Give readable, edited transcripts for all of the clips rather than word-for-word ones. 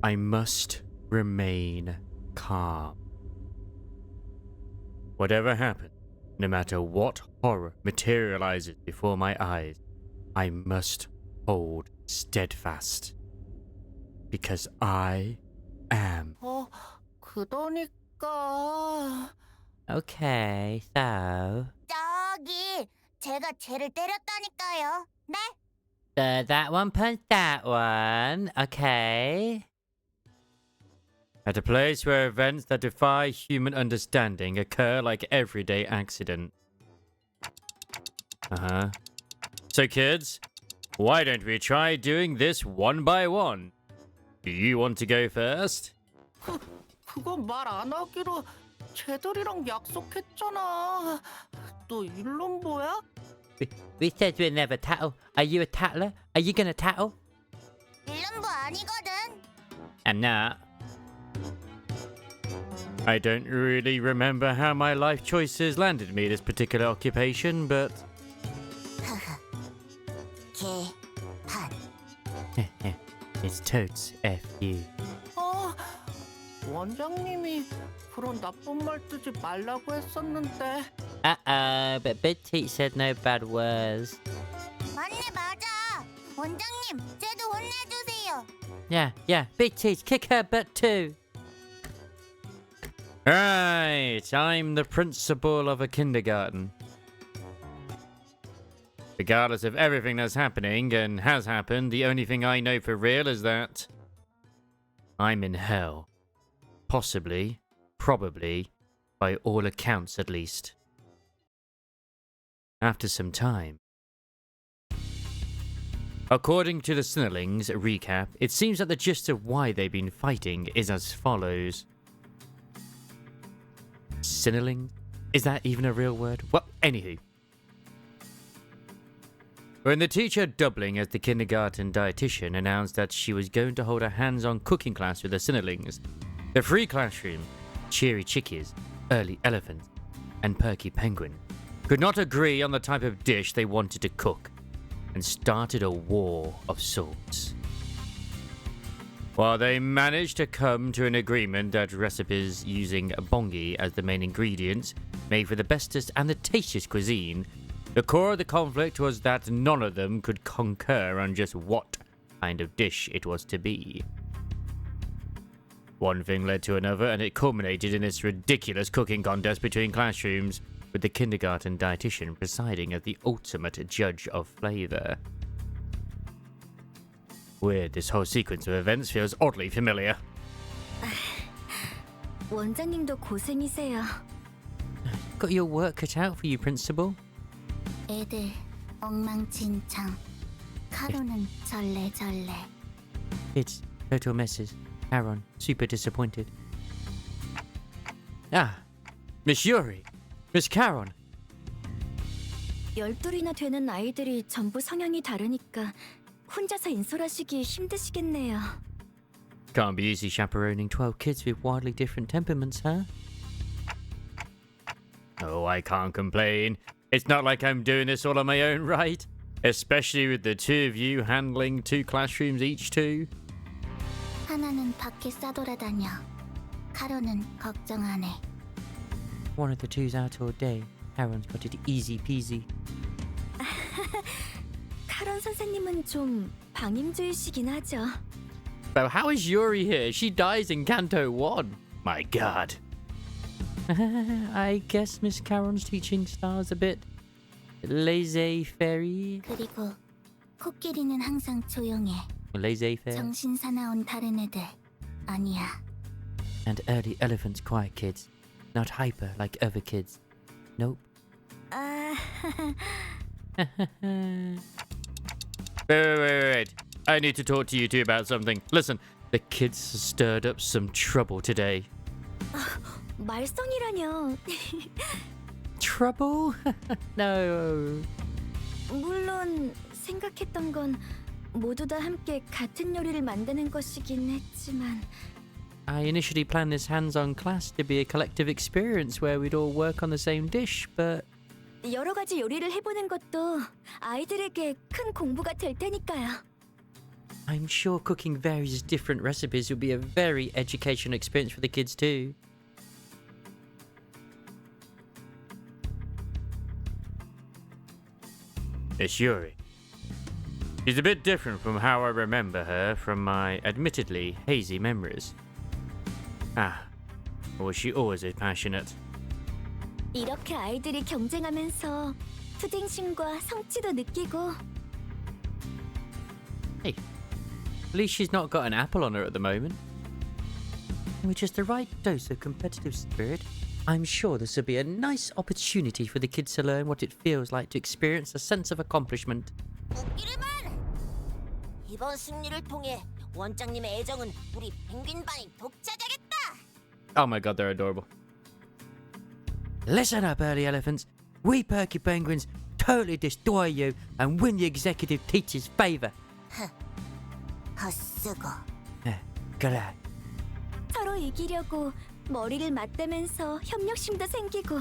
I must remain calm. Whatever happens, no matter what horror materializes before my eyes, I must hold steadfast. Because I am. 그러니까... Okay, so... 저기, 제가 쟤를 때렸다니까요. 네? that one punched that one. Okay. At a place where events that defy human understanding occur like everyday accidents. So kids, why don't we try doing this one by one? Do you want to go first? 그건 말 안 하기로 쟤들이랑 약속했잖아. 너 일론보야? We said we'd never tattle. Are you a tattler? Are you gonna tattle? 일론보 아니거든. I'm not. I don't really remember how my life choices landed me this particular occupation, but... 개판. It's totes F.U. 원장님이 그런 나쁜 말 쓰지 말라고 했었는데. Uh-oh, but Big Teach said no bad words. 맞네, 맞아. 원장님, 쟤도 혼내주세요. Yeah, Big Teach, kick her butt too. Right, I'm the principal of a kindergarten. Regardless of everything that's happening and has happened, the only thing I know for real is that I'm in hell. Possibly, probably, by all accounts at least. After some time. According to the Sinnerlings recap, it seems that the gist of why they've been fighting is as follows. Sinnerling? Is that even a real word? Well, anywho. When the teacher doubling as the kindergarten dietitian announced that she was going to hold a hands-on cooking class with the Sinnerlings, the free classroom, Cheery Chickies, Early Elephants, and Perky Penguin could not agree on the type of dish they wanted to cook and started a war of sorts. While they managed to come to an agreement that recipes using bongi as the main ingredients made for the bestest and the tastiest cuisine, the core of the conflict was that none of them could concur on just what kind of dish it was to be. One thing led to another, and it culminated in this ridiculous cooking contest between classrooms, with the kindergarten dietitian presiding as the ultimate judge of flavor. Weird, this whole sequence of events feels oddly familiar. 원장님도 고생이세요. Got your work cut out for you, Principal. 애들 엉망진창. 카로는 절레절레. Kids, total messes. Aaron, super disappointed. Ah, Miss Yuri, Miss Caron. 12이나 되는 아이들이 전부 성향이 다르니까 혼자서 인솔하시기 힘드시겠네요. Can't be easy chaperoning 12 kids with wildly different temperaments, huh? Oh, I can't complain. It's not like I'm doing this all on my own, right? Especially with the two of you handling 2 classrooms each too. 하나는 밖에 싸돌아다녀. 카로는 걱정 안 해. One of the two's out all day. Aaron's got it easy peasy. 카론 선생님은 좀 방임주의시긴 하죠. But how is Yuri here? She dies in Canto 1. My god. I guess Miss Caron's teaching style's a bit laissez-faire. 그리고 코끼리는 항상 조용해. Laissez-faire. 정신 사나운 다른 애들 아니야. And Early Elephant's quiet kids. Not hyper like other kids. Nope. Wait. I need to talk to you two about something. Listen, the kids stirred up some trouble today. 말썽이라뇨. Trouble? No. 물론 생각했던 건 모두 다 함께 같은 요리를 만드는 것이긴 했지만 I initially planned this hands-on class to be a collective experience where we'd all work on the same dish, but... 여러 가지 요리를 해보는 것도 아이들에게 큰 공부가 될 테니까요. I'm sure cooking various different recipes will be a very educational experience for the kids too. It's Yuri. She's a bit different from how I remember her from my admittedly hazy memories. Or was she always as passionate? 이렇게 아이들이 경쟁하면서 푸딩심과 성취도 느끼고. Hey, at least she's not got an apple on her at the moment. With just the right dose of competitive spirit, I'm sure this will be a nice opportunity for the kids to learn what it feels like to experience a sense of accomplishment. 웃기르만! 이번 승리를 통해 원장님의 애정은 우리 펭귄반이 독차지하겠다! Oh my god, they're adorable. Listen up, early elephants. We perky penguins totally destroy you and win the executive teacher's favour. 헛수고. 그래. 서로 이기려고 머리를 맞대면서 협력심도 생기고.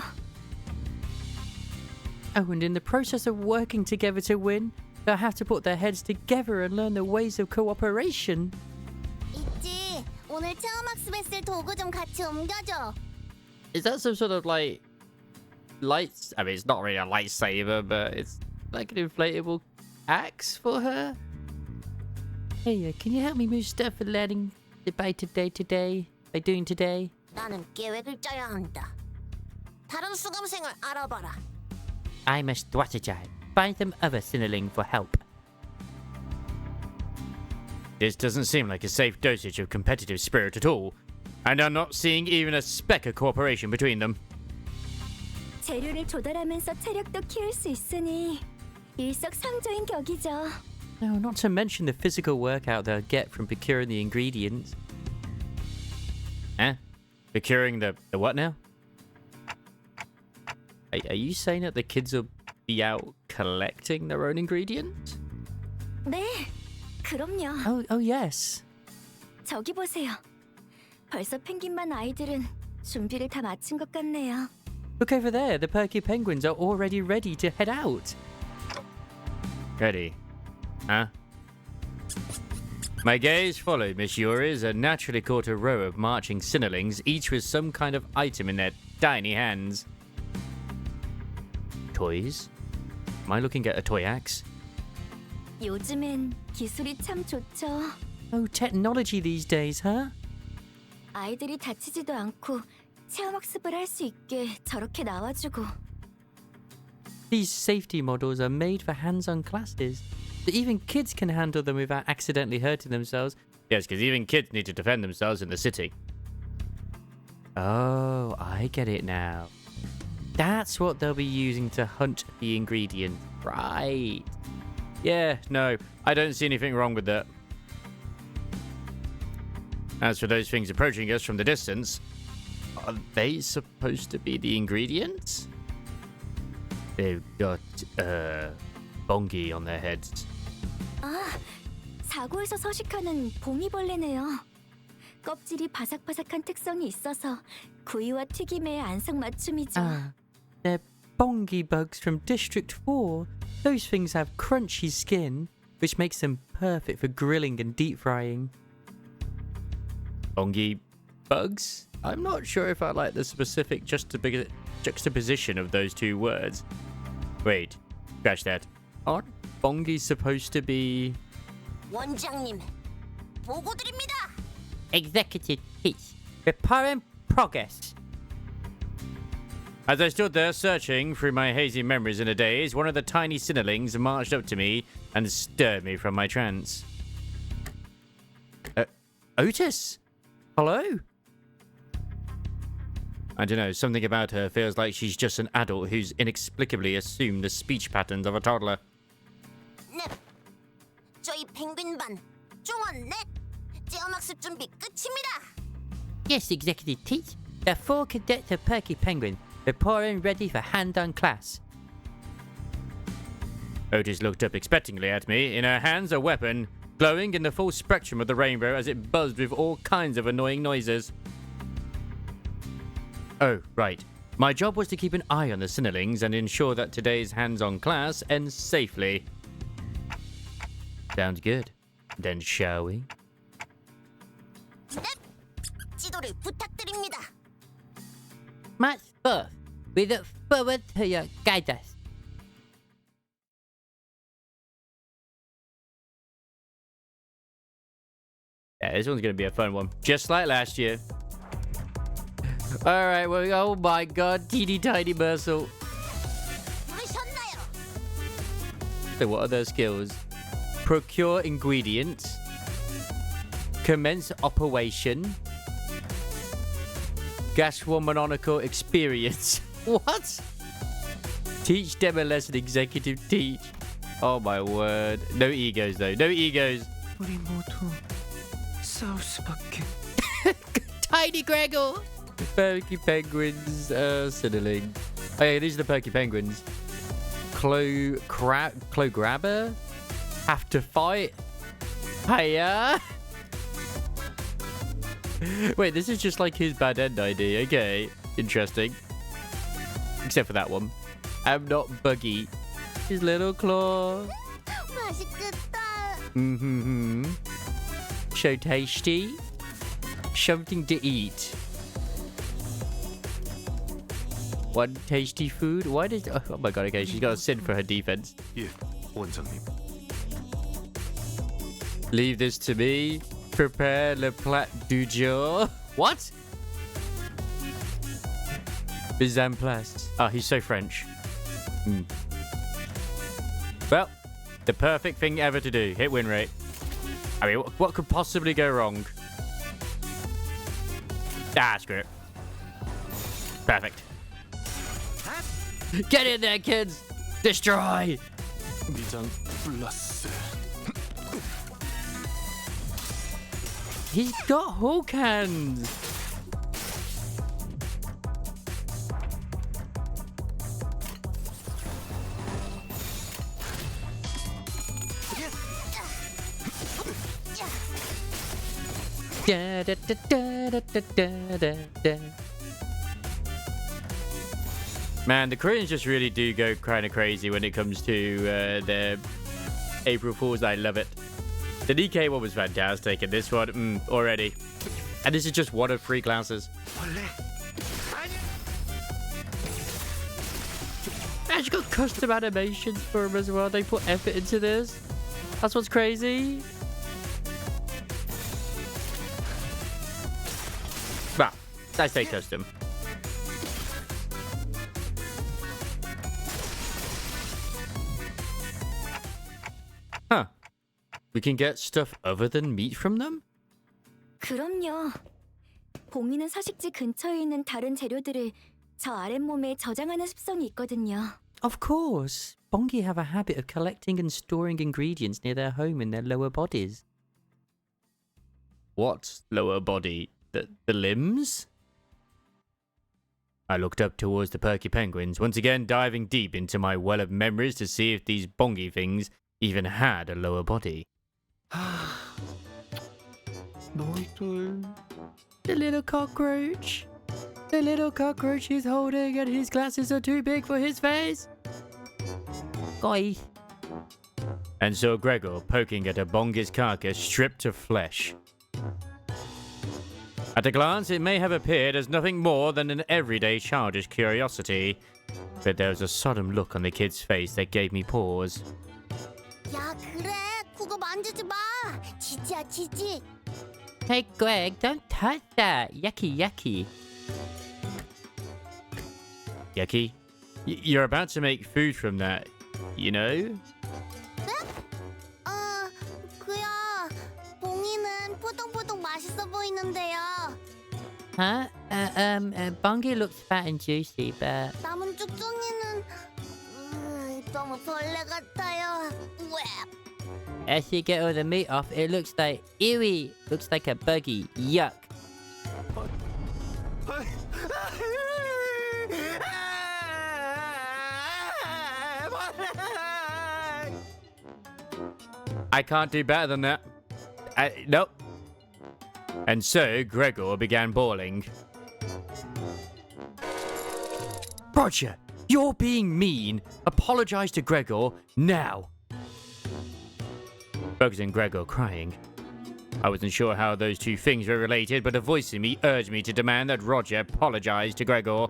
Oh, and in the process of working together to win, they'll have to put their heads together and learn the ways of cooperation. 있지. 오늘 체험학습에 쓸 도구 좀 같이 옮겨줘. Is that some sort of like lights? I mean, it's not really a lightsaber, but it's like an inflatable axe for her. Hey, can you help me move stuff for learning by doing today? 나는 계획을 짜야 한다. 다른 수강생을 알아봐라. I must strategize. Find some other Sinnerling for help. This doesn't seem like a safe dosage of competitive spirit at all, and I'm not seeing even a speck of cooperation between them. 재료를 조달하면서 체력도 키울 수 있으니 일석삼조인 격이죠. No, not to mention the physical workout they'll get from procuring the ingredients. Procuring the what now? Are you saying that the kids will be out collecting their own ingredients? 네, 그럼요. Oh yes. 저기 보세요. 벌써 펭귄반 아이들은 준비를 다 마친 것 같네요. Look over there. The perky penguins are already ready to head out. Ready? Huh? My gaze followed Miss Yuri's and naturally caught a row of marching Sinnerlings, each with some kind of item in their tiny hands. Toys? Am I looking at a toy axe? 요즘엔 기술이 참 좋죠. Oh, technology these days, huh? 아이들이 다치지도 않고 체험학습을 할 수 있게 저렇게 나와주고. These safety models are made for hands-on classes. That even kids can handle them without accidentally hurting themselves. Yes, because even kids need to defend themselves in the city. Oh, I get it now. That's what they'll be using to hunt the ingredient. Right. Yeah, no, I don't see anything wrong with that. As for those things approaching us from the distance, are they supposed to be the ingredients? They've got, bongi on their heads. 아, 사고에서 서식하는 봉이벌레네요. 껍질이 바삭바삭한 특성이 있어서 구이와 튀김의 안성맞춤이죠. They're bongi bugs from District 4. Those things have crunchy skin, which makes them perfect for grilling and deep frying. Bongi bugs? I'm not sure if I like the specific juxtaposition of those two words. Wait, scratch that. Aren't bongi supposed to be... 원장님, 보고 드립니다. Executive Teach. Report in progress. As I stood there searching through my hazy memories in a daze, one of the tiny Sinnerlings marched up to me and stirred me from my trance. Otis? Hello? I don't know, something about her feels like she's just an adult who's inexplicably assumed the speech patterns of a toddler. 넵, 저희 펭귄반 중원 넷 체험학습 준비 끝입니다. Yes, Executive Teach. The 4 cadets of Perky Penguin reporting ready for hand-on class. Otis looked up expectantly at me, in her hands a weapon, glowing in the full spectrum of the rainbow as it buzzed with all kinds of annoying noises. Oh, right. My job was to keep an eye on the Sinnerlings and ensure that today's hands-on class ends safely. Sounds good. Then shall we? 네, 지도를 부탁드립니다. Much both. We look forward to your guidance. Yeah, this one's gonna be a fun one, just like last year. All right, well, oh my God, teeny tiny morsel. 부르셨나요? So what are their skills? Procure ingredients. Commence operation. Gastronomical experience. What? Teach them a lesson, executive teach. Oh my word. No egos though. No egos. 우리 모두 싸울 수밖에. Tiny Gregor. Perky penguins. Sinnerling. Oh yeah, these are the perky penguins. Clo grabber. Have to fight. Hiya. Wait, this is just like his bad end ID. Okay, interesting. Except for that one. I'm not buggy. His little claw. 맛있겠다. So tasty. Something to eat. One tasty food. Why did? Oh my God. Okay, she's got a sin for her defense. 예, 원장님. Leave this to me. Prepare le plat du jour. What? Mise en place. Oh, he's so French. Well, the perfect thing ever to do. Hit win rate. I mean, what could possibly go wrong? Ah, screw it. Perfect. Get in there, kids. Destroy. 미장 플러스. He's got hook hands. Da, da, da, da, da, da, da, da. Man, the Koreans just really do go kind of crazy when it comes to their April Fools. I love it. The NIKKES one was fantastic, and this one, already. And this is just one of 3 classes. And you got custom animations for them as well. They put effort into this. That's what's crazy. Well, I say custom. Huh. We can get stuff other than meat from them? 그럼요. 봉이는 서식지 근처에 있는 다른 재료들을 저 아랫몸에 저장하는 습성이 있거든요. Of course. Bongi have a habit of collecting and storing ingredients near their home in their lower bodies. What lower body? The limbs? I looked up towards the perky penguins, once again diving deep into my well of memories to see if these bongi things even had a lower body. 너희들 The little cockroach. The little cockroach he's holding, and his glasses are too big for his face. Guys, And saw Gregor poking at a bongi's carcass stripped of flesh. At a glance, it may have appeared as nothing more than an everyday childish curiosity, but there was a solemn look on the kid's face that gave me pause. 야, 그래. 그거 만지지 마. 지지야, 지지. hey Greg, don't touch that. Yucky, yucky. Yucky, you're about to make food from that, you know? 그야. 봉이는 포동포동 맛있어 보이는데요. Huh? Bongi looks fat and juicy, but 남은 쭉쭉이는 너무 벌레 같아요. 왜? as you get all the meat off, it looks like ewy. Looks like a buggy. Yuck. I can't do better than that. Nope. And so Gregor began bawling. Roger, you're being mean. Apologize to Gregor now. Bugs and Gregor crying. I wasn't sure how those two things were related, but a voice in me urged me to demand that Roger apologize to Gregor.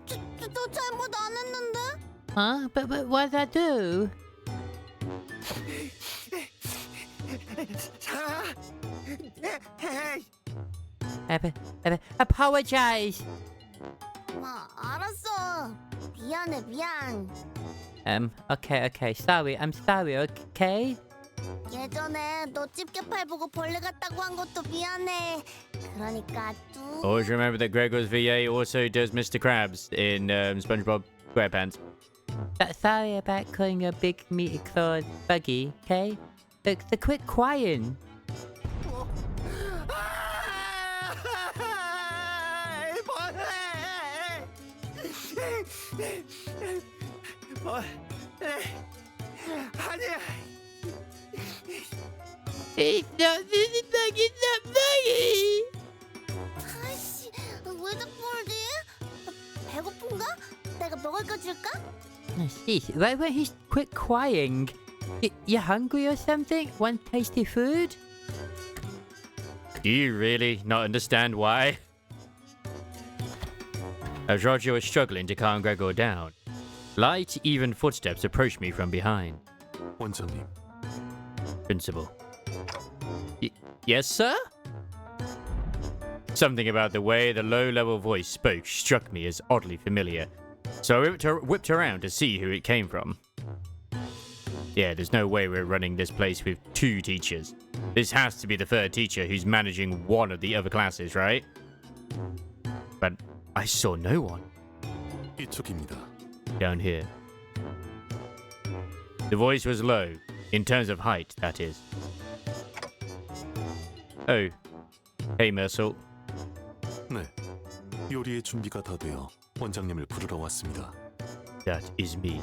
너 잘못 안 했는데? Huh? But what did I do? Apologize. 알았어. 미안해, 미안. Okay. Sorry. I'm sorry. Okay. 예전에 너 집게팔 보고 벌레 같다고 한 것도 미안해. 그러니까 또. Always remember that Gregor's VA also does Mr. Krabs in SpongeBob SquarePants. Sorry about calling a big meaty clawed buggy. Okay. The quit crying. 아니야. It's not this buggy. It's not buggy. 아이씨, 왜 자꾸 울지? 배고픈가? 내가 먹을 거 줄까? Sheesh, why won't he quit crying? You hungry or something? Want tasty food? Do you really not understand why? As Roger was struggling to calm Gregor down, light, even footsteps approached me from behind. 원장님, Principal. Yes, sir? Something about the way the low-level voice spoke struck me as oddly familiar, so I whipped around to see who it came from. Yeah, there's no way we're running this place with two teachers. This has to be the third teacher who's managing one of the other classes, right? But I saw no one 이쪽입니다. down here. The voice was low, in terms of height, that is. Oh, hey, Mersault. 네, 요리의 준비가 다 되어 원장님을 부르러 왔습니다. That is me.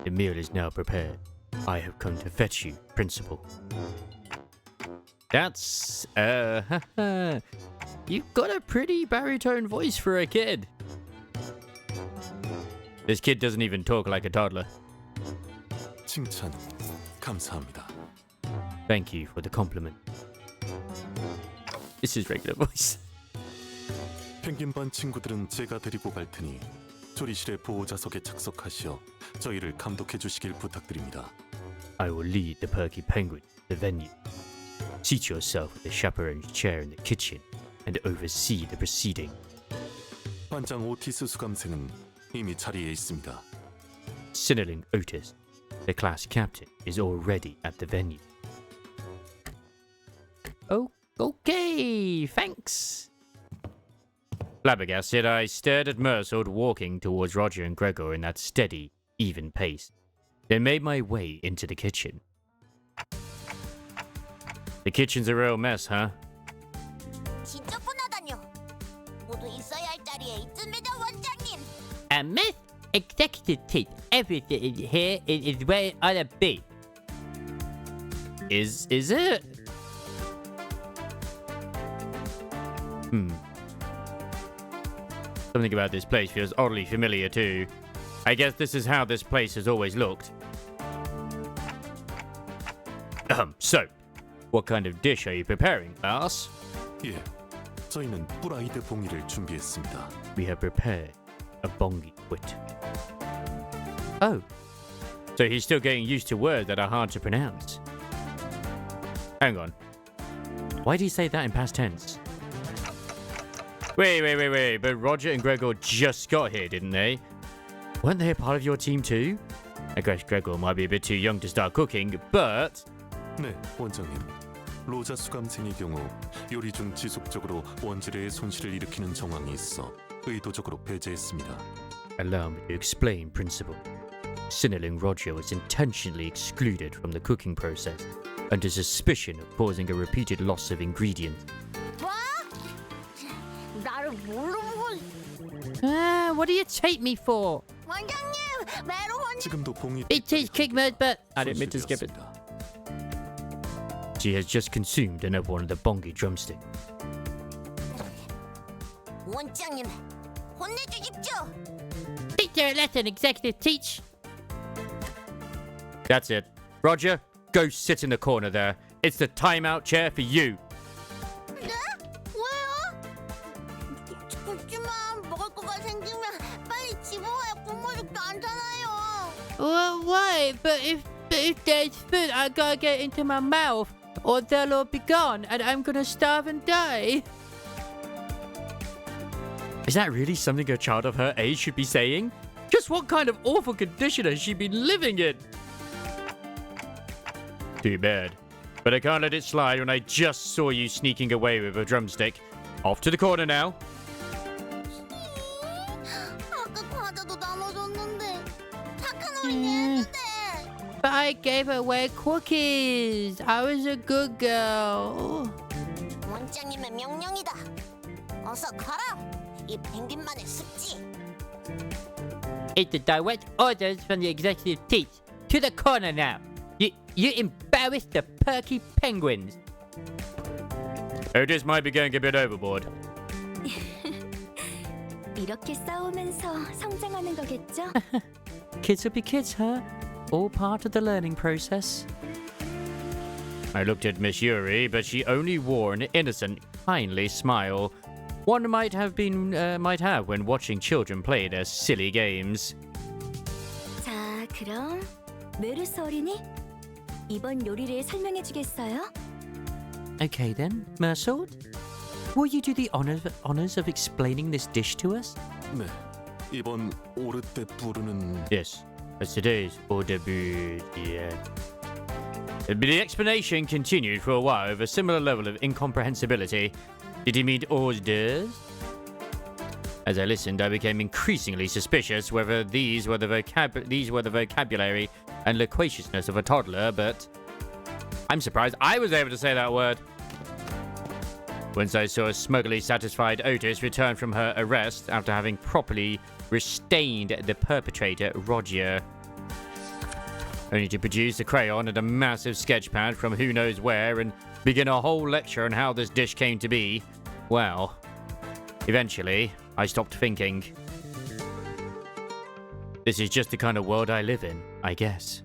The meal is now prepared. I have come to fetch you, Principal. That's, you've got a pretty baritone voice for a kid. This kid doesn't even talk like a toddler. 칭찬 감사합니다. Thank you for the compliment. This is regular voice. 펭귄반 친구들은 제가 데리고 갈 테니 조리실의 보호자석에 착석하시어 저희를 감독해 주시길 부탁드립니다. I will lead the Perky Penguin to the venue. Seat yourself in the chaperone's chair in the kitchen and oversee the proceeding. 반장 오티스 수감생은 이미 자리에 있습니다. Sinnerling Otis, the class captain, is already at the venue. Oh, okay, thanks. Flabbergasted, I stared at Mersault walking towards Roger and Gregor in that steady, even pace, then made my way into the kitchen. The kitchen's a real mess, huh? 지저분하다뇨. 모두 있어야 할 자리에 있습니다, 원장님. A myth executive teeth. Everything in here is where it ought to be. Is it? Something about this place feels oddly familiar too. I guess this is how this place has always looked. So, what kind of dish are you preparing, boss? 예, 저희는 프라이드 봉이를 준비했습니다. We have prepared a bongi wit. Oh, so he's still getting used to words that are hard to pronounce. Hang on. Why did he say that in past tense? Wait, but Roger and Gregor just got here, didn't they? Weren't they a part of your team too? I guess Gregor might be a bit too young to start cooking, but... 네, 원장님. 로자 수감생의 경우 요리 중 지속적으로 원재료의 손실을 일으키는 정황이 있어 의도적으로 배제했습니다. Allow me to explain, Principal. Sinnerling Roger was intentionally excluded from the cooking process under suspicion of causing a repeated loss of ingredients. 뭐? 나를 뭘로 보고 What do you take me for? 원장님, 메로 원. 지금도 봉이 It is kick mode, but I didn't mean to skip it. 손실되었습니다. She has just consumed another one of the bongi drumstick. 원장님, 혼내주십시오. Teacher, let an executive teach. That's it. Roger, go sit in the corner there. It's the timeout chair for you. 네? 왜요? 그렇지만 먹을 거가 생기면 빨리 집어와야 부모를 깐잖아요. Well, why? But if there's food, I gotta get into my mouth, or they'll all be gone, and I'm gonna starve and die. Is that really something a child of her age should be saying? Just what kind of awful condition has she been living in? Too bad. But I can't let it slide when I just saw you sneaking away with a drumstick. Off to the corner now. 아까 과자도 나눠줬는데 착한 어린이였는데. But I gave away cookies. I was a good girl. 원장님의 명령이다. 어서 가라. 이 펭귄만의 습지. It's the direct orders from the executive teach. To the corner now. You embarrassed the perky penguins. Otis might be going a bit overboard. 이렇게 싸우면서 성장하는 거겠죠? Kids will be kids, huh? All part of the learning process. I looked at Miss Yuri, but she only wore an innocent, kindly smile. One might have when watching children play their silly games. 자, 그럼 메르스 어린이 이번 요리를 설명해 주겠어요? Okay then, Mersault. Will you do the honors of explaining this dish to us? 네, 이번 오르 때 부르는 Yes, as today's hors d'oeuvre. Yeah. The explanation continued for a while with a similar level of incomprehensibility. Did he mean hors d'oeuvres? As I listened, I became increasingly suspicious whether these were the vocabulary and loquaciousness of a toddler, but I'm surprised I was able to say that word. Once I saw a smugly satisfied Otis return from her arrest after having properly restrained the perpetrator, Roger, only to produce a crayon and a massive sketch pad from who knows where and begin a whole lecture on how this dish came to be. Well, eventually, I stopped thinking. This is just the kind of world I live in, I guess.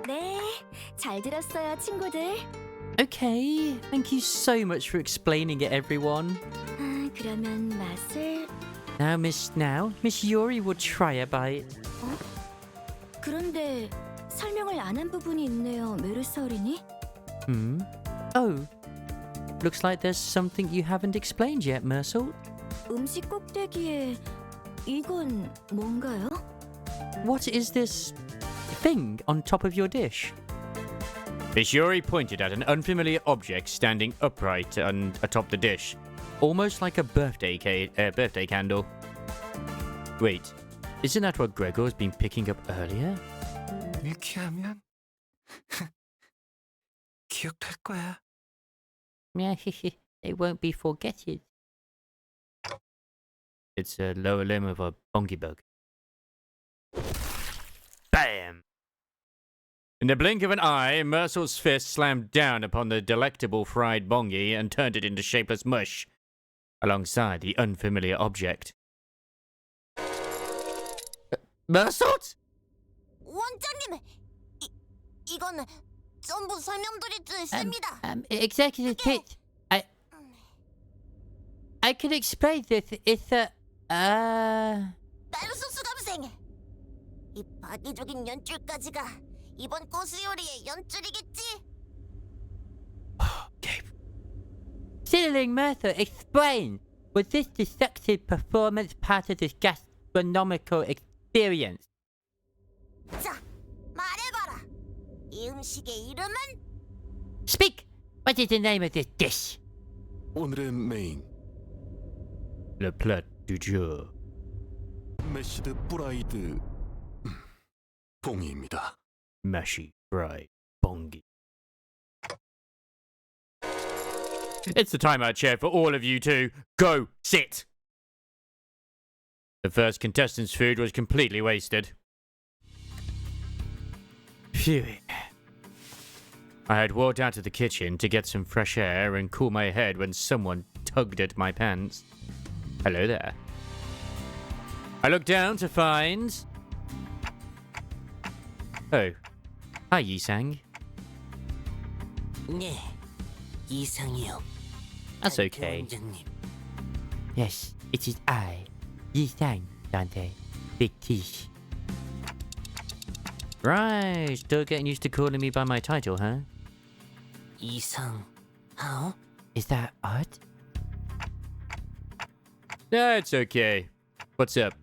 네, 잘 들었어요, 친구들. Okay, thank you so much for explaining it, everyone. 아, 그러면 맛을... Now, Miss Yuri will try a bite. 그런데 설명을 안 한 부분이 있네요, 메르스 어린이. Oh, looks like there's something you haven't explained yet, Mersault. 음식 꼭대기에 이건 뭔가요? What is this thing on top of your dish? Miss Yuri pointed at an unfamiliar object standing upright atop the dish, almost like a birthday candle. Wait, isn't that what Gregor's been picking up earlier? 이렇게 하면 기억할 거야. They won't be forgetted. It's a lower limb of a bonky bug. Bam! In the blink of an eye, Mersault's fist slammed down upon the delectable fried bongi and turned it into shapeless mush, alongside the unfamiliar object. Mersault? 원장님, 이건 전부 설명드릴 수 있습니다. Executive teach. I can explain this. It's a 메르스 수감생. 이 파괴적인 연출까지가 이번 코스 요리의 연출이겠지? Sizzling Mercer, explain. Was this destructive performance part of this gastronomical experience? 자, 말해봐라. 이 음식의 이름은? Speak. What is the name of this dish? 오늘의 메인 Le plat du jour. 메시드 프라이드 봉이입니다. Mashy fried bongi. It's the timeout chair for all of you two. Go sit. The first contestant's food was completely wasted. Phew. I had walked out of the kitchen to get some fresh air and cool my head when someone tugged at my pants. Hello there. I looked down to find... Oh. Hi, Yisang. 네, 이상이요. That's okay. 원장님. Yes, it is I, Yi-sang, Dante. Big Tish. Right, still getting used to calling me by my title, huh? 이상하오? Is that odd? That's okay. What's up?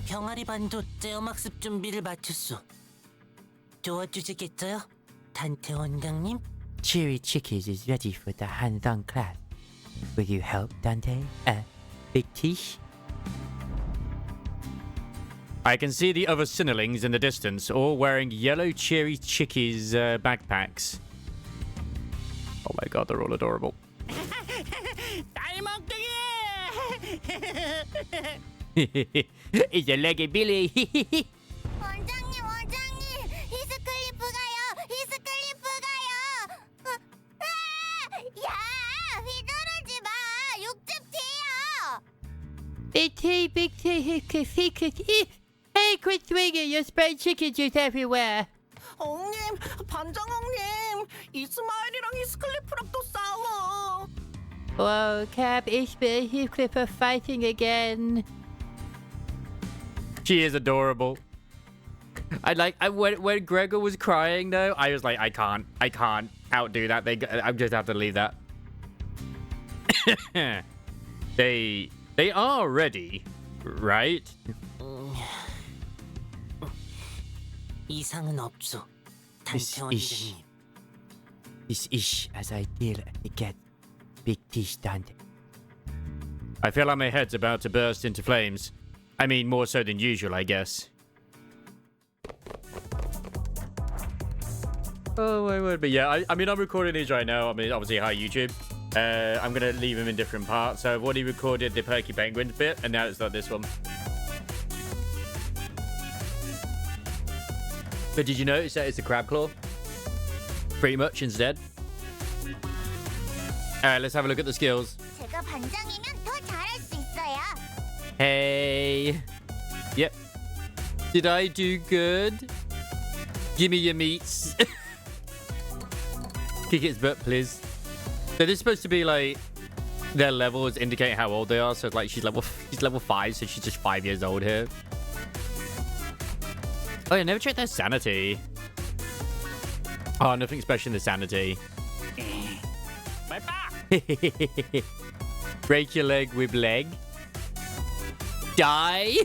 병아리 반도 떼어막습 준비를 마쳤소. 도와주시겠어요? 단테 원장님? Cheery Chickies is ready for the hands-on class. Will you help, Dante? Big Tish? I can see the other Sinnerlings in the distance, all wearing yellow Cheery Chickies backpacks. Oh my god, they're all adorable. It's a leggy Billy. 원장님, 원장님, 히스클리프 가요. 히스클리프 가요. 야, 휘두르지 마. 육즙 튀어. Big T. Hey, quit swinging. You're spraying chicken juice everywhere. 엉님, 반장 엉님, 이스마일이랑 히스클리프랑 또 싸워. Whoa, Cap, Ishmael, Heathcliff are fighting again. She is adorable. When Gregor was crying though, I was like, I can't outdo that. I just have to leave that. They are ready, right? 이상은 없어. This 단테 ish. 원장님. This ish as I deal to get Big Tish Dante. I feel like my head's about to burst into flames. I mean, more so than usual, I guess. Oh my word! But yeah, I mean, I'm recording these right now. I mean, obviously, hi YouTube. I'm gonna leave them in different parts. So I've already recorded the Perky Penguins bit, and now it's like this one. But did you notice that it's a crab claw? Pretty much instead. Alright, let's have a look at the skills. 제가 반장이면 더 잘할 수 있어요. Hey. Yep. Did I do good? Give me your meats. Kick its butt, please. So this is supposed to be like their levels indicate how old they are. So like she's level 5, so she's just 5 years old here. Oh, yeah, never checked their sanity. Oh, nothing special in the sanity. My back. Break your leg with leg. Die.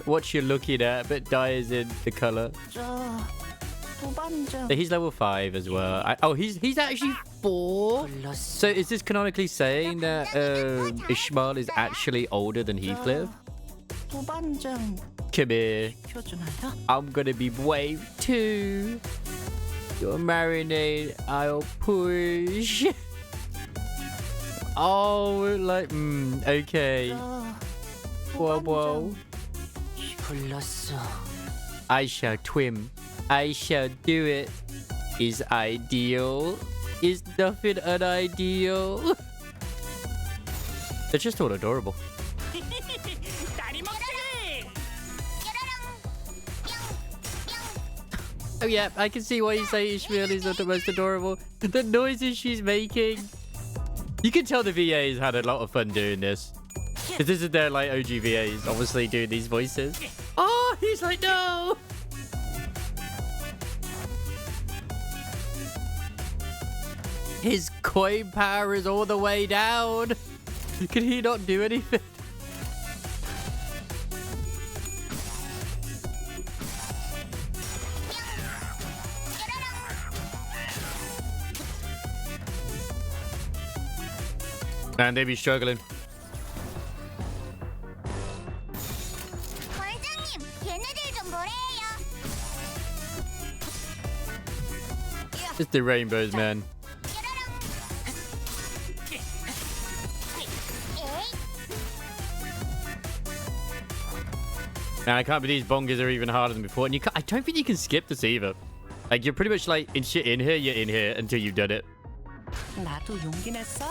What you're looking at, but die is in the color. 도반장. So he's level 5 as well. He's actually 4. So is this canonically saying that Ishmael is actually older than Heathcliff? 도반장. Come here. 켜주나요? I'm gonna be wave 2. You're marinade. I'll push. Oh, like, okay. Whoa, whoa. 불렀어. I shall twim. I shall do it. Is ideal. Is nothing unideal. They're just all adorable. Oh yeah, I can see why you say Ishmael is not the most adorable. The noises she's making. You can tell the VAs had a lot of fun doing this. Because this is their like OG VAs, obviously doing these voices. Oh, he's like, no! His coin power is all the way down. Can he not do anything? Man, they be struggling. 원장님, 얘네들 좀 뭐래요? It's the rainbows, man. Man, I can't believe these bongers are even harder than before. And I don't think you can skip this either. Like, you're pretty much like, you're in here until you've done it. 나도 용기 냈어.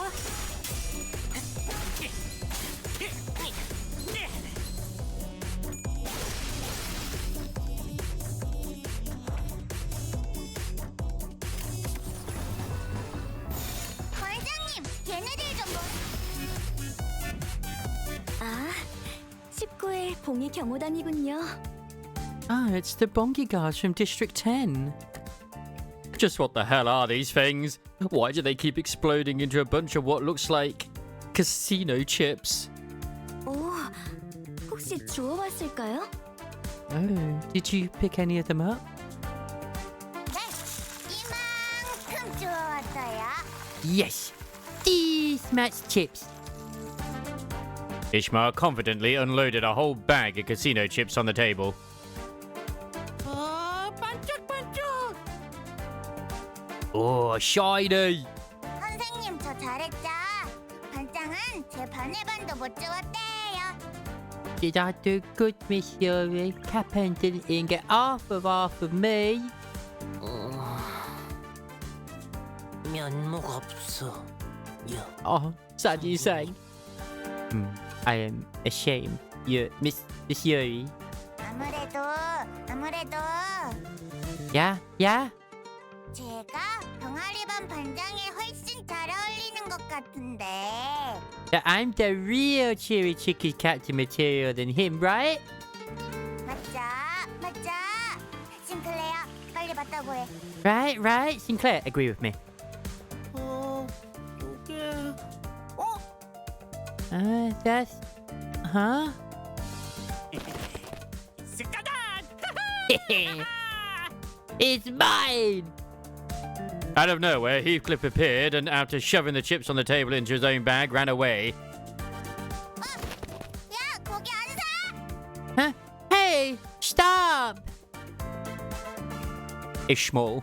최고의 봉이 경호단이군요. Ah, it's the bongi guards from District 10. Just what the hell are these things? Why do they keep exploding into a bunch of what looks like casino chips? 오, 혹시 주워왔을까요? Oh, did you pick any of them up? 네, 이만큼 주워왔어요. Yes, these much chips. Ishmael confidently unloaded a whole bag of casino chips on the table. 반짝반짝. Oh, shiny! 선생님, 저 잘했죠? 반장은 제 반의 반도 못 주웠대요. Did I do good, Miss Yuri? Captain didn't even get half of me. 면목 없어. Oh, sad you say. I am ashamed. You, Miss Yuri. 아무래도 Yeah. 제가 병아리반 반장에 훨씬 잘 어울리는 것 같은데. Yeah, I'm the real Cheery Chicky captain material than him, right? 맞자. 싱클레어, 빨리 맞다고 해. Right. Sinclair, agree with me. 이게 That's... Huh? It's mine! Out of nowhere, Heathcliff appeared and, after shoving the chips on the table into his own bag, ran away. 야, 고기 안 사? Huh? Hey! Stop! Ishmael.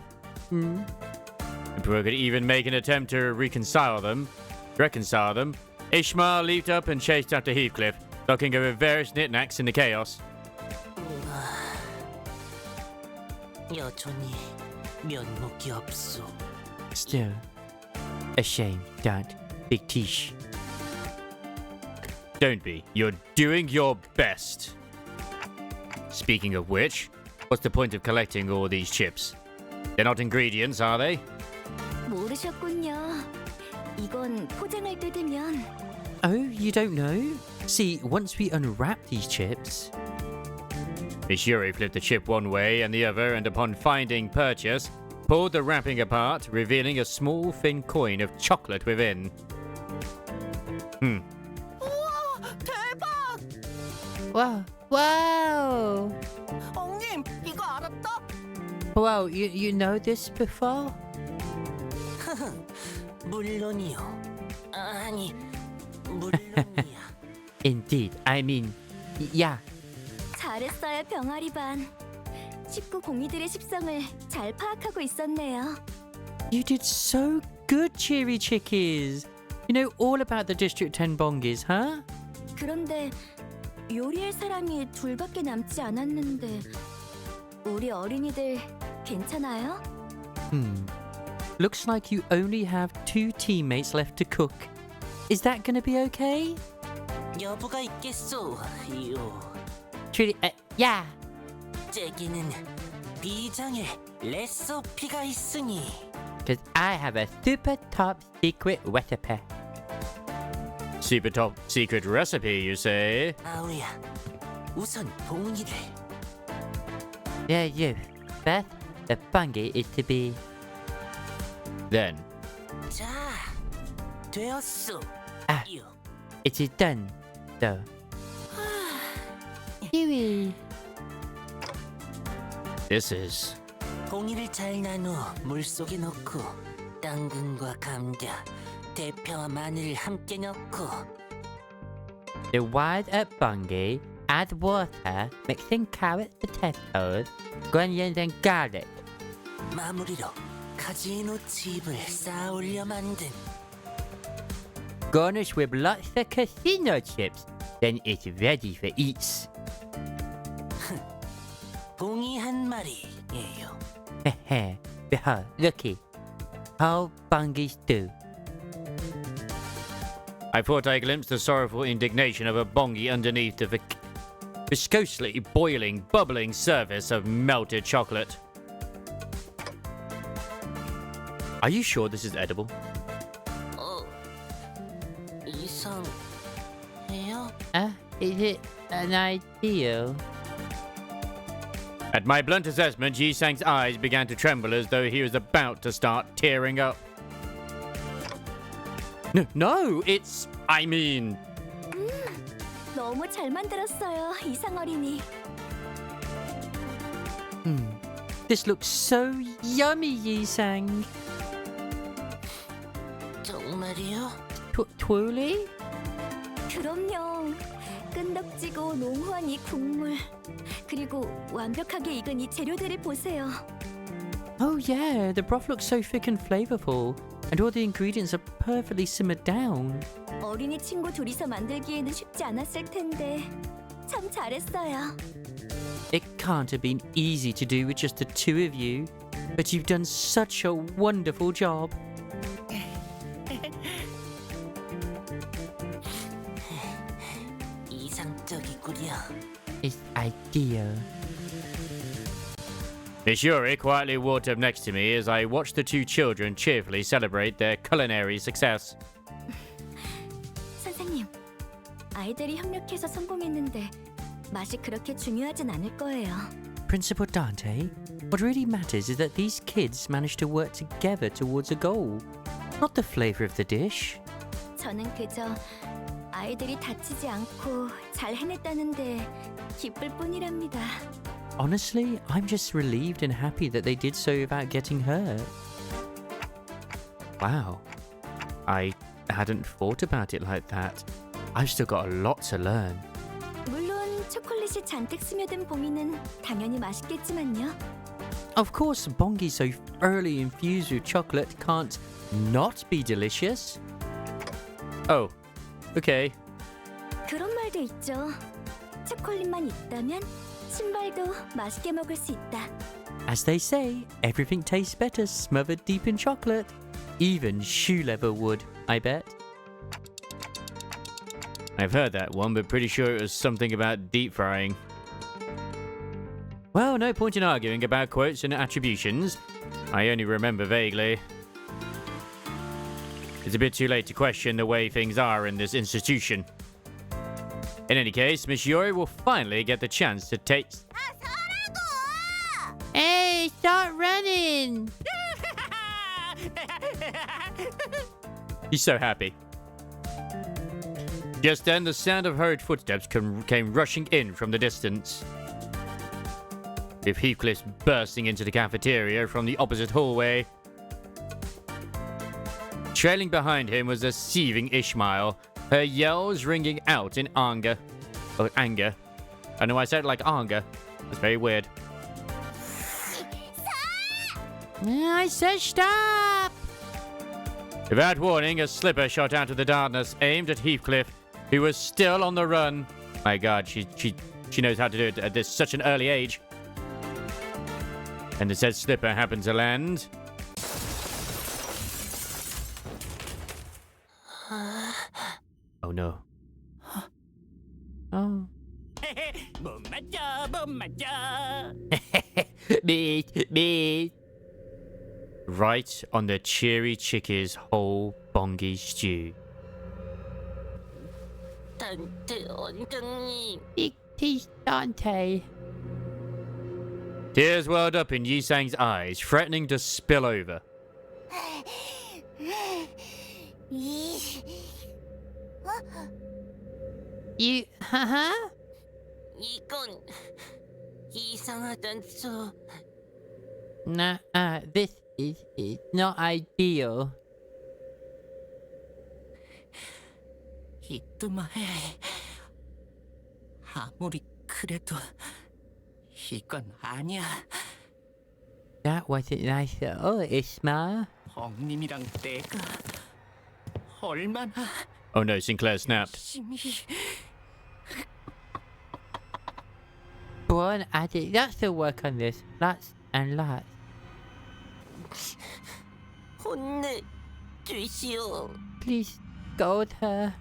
Before he could even make an attempt to reconcile them, Ishmael leaped up and chased after Heathcliff, knocking over various knickknacks in the chaos. 여전히 면목이 없어. Still, ashamed, don't, Big Tish. Don't be. You're doing your best. Speaking of which, what's the point of collecting all these chips? They're not ingredients, are they? 모르셨군요. 이건 포장을 뜯으면 Oh, you don't know? See, once we unwrap these chips... Miss Yuri flipped the chip one way and the other, and upon finding purchase, pulled the wrapping apart, revealing a small thin coin of chocolate within. 우와, 대박! Wow! 엉님, 이거 알았다? Wow, you know this before? 물론이요. 아니, 물론이야. Indeed, I mean, yeah. 잘했어요, 병아리반. 식구 공이들의 식성을 잘 파악하고 있었네요. You did so good, Cheery Chickies. You know all about the District 10 bongies, huh? 그런데 요리할 사람이 둘밖에 남지 않았는데 우리 어린이들 괜찮아요? Looks like you only have 2 teammates left to cook. Is that gonna be okay? 여부가 있겠소. 요. Truly, yeah. 제기는 비장의 레시피가 있으니. Because I have a super top secret recipe. Super top secret recipe, you say? 아우야, 우선 봉이를. Yeah, you. First, the fungi is to be... Then, 자, 되었소. Ah. 요. It is done, though. Huey. this is... 봉이를 잘 나누어 물속에 넣고 당근과 감자, 대파와 마늘을 함께 넣고 The wild up fungi, add water, mixing carrots, potatoes, onions and garlic. 마무리로 카지노 칩을 쌓아 올려 만든 Garnish with lots of casino chips. Then it's ready for eats. 봉이 한 마리예요. Hehe. Behold, looky. How fungies do. I thought I glimpsed the sorrowful indignation of a bongi underneath the viscosely boiling, bubbling surface of melted chocolate. Are you sure this is edible? 이상해요? Is it an ideal. At my blunt assessment, Yi Sang's eyes began to tremble as though he was about to start tearing up. No, it's... I mean... 너무 잘 만들었어요, 이상 어린이. This looks so yummy, Yi-sang. 정말이요? Truly? 그럼요. 끈덕지고 농후한 이 국물. 그리고 완벽하게 익은 이 재료들을 보세요. Oh yeah, the broth looks so thick and flavorful. And all the ingredients are perfectly simmered down. 어린이 친구 둘이서 만들기에는 쉽지 않았을 텐데 참 잘했어요. It can't have been easy to do with just the two of you, but you've done such a wonderful job. 이상적이구려. It's ideal. Miss Yuri quietly walked up next to me as I watched the two children cheerfully celebrate their culinary success. 선생님, 아이들이 협력해서 성공했는데 맛이 그렇게 중요하진 않을 거예요. Principal Dante, what really matters is that these kids managed to work together towards a goal, not the flavor of the dish. 저는 그저 아이들이 다치지 않고 잘 해냈다는데 기쁠 뿐이랍니다. Honestly, I'm just relieved and happy that they did so without getting hurt. Wow. I hadn't thought about it like that. I've still got a lot to learn. 물론 초콜릿이 잔뜩 스며든 봉이는 당연히 맛있겠지만요. Of course, bongi so thoroughly infused with chocolate can't not be delicious. Oh, okay. 그런 말도 있죠. 초콜릿만 있다면 신발도 맛있게 먹을 수 있다. As they say, everything tastes better smothered deep in chocolate. Even shoe leather would, I bet. I've heard that one, but pretty sure it was something about deep frying. Well, no point in arguing about quotes and attributions. I only remember vaguely. It's a bit too late to question the way things are in this institution. In any case, Miss Yuri will finally get the chance to taste... Hey, start running! He's so happy. Just then, the sound of hurried footsteps came rushing in from the distance, with Heathcliff bursting into the cafeteria from the opposite hallway. Trailing behind him was a seething Ishmael, her yells ringing out in anger. Oh, anger. I know I said it like anger. That's very weird. I said stop! Without warning, a slipper shot out of the darkness, aimed at Heathcliff, who was still on the run. My God, she knows how to do it at such an early age. And the said slipper happened to land. Oh no. Oh. 못 맞아, 못 맞아. Me. Right on the cheery chickie's whole bongy stew. 단테 원장님. Big teeth, Dante. Tears welled up in Yi-sang's eyes, threatening to spill over. You, huh? 이건 이상하단소. Nah, this is not ideal. 이뚜마해. 아무리 그래도 이건 아니야. That wasn't nice at all, Isma. 엉님이랑 내가 얼마나 Oh no, Sinclair snapped. 심히 One, I did lots of work on this. Lots and lots. 혼내주시오. Please scold her.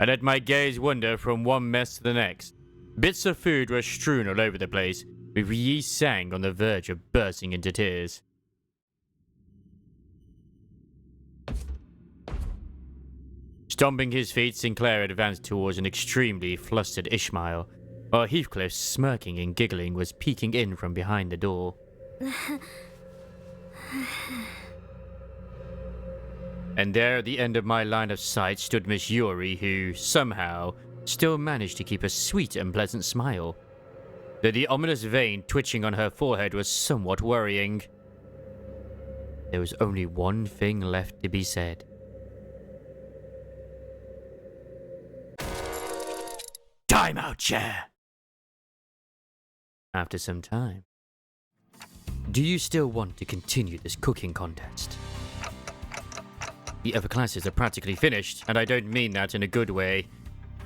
I let my gaze wander from one mess to the next. Bits of food were strewn all over the place, with Yi-sang on the verge of bursting into tears. Stomping his feet, Sinclair advanced towards an extremely flustered Ishmael, while Heathcliff, smirking and giggling, was peeking in from behind the door. And there at the end of my line of sight stood Miss Yuri, who, somehow, still managed to keep a sweet and pleasant smile. Though the ominous vein twitching on her forehead was somewhat worrying. There was only one thing left to be said. Time out, chair! After some time. Do you still want to continue this cooking contest? The other classes are practically finished, and I don't mean that in a good way.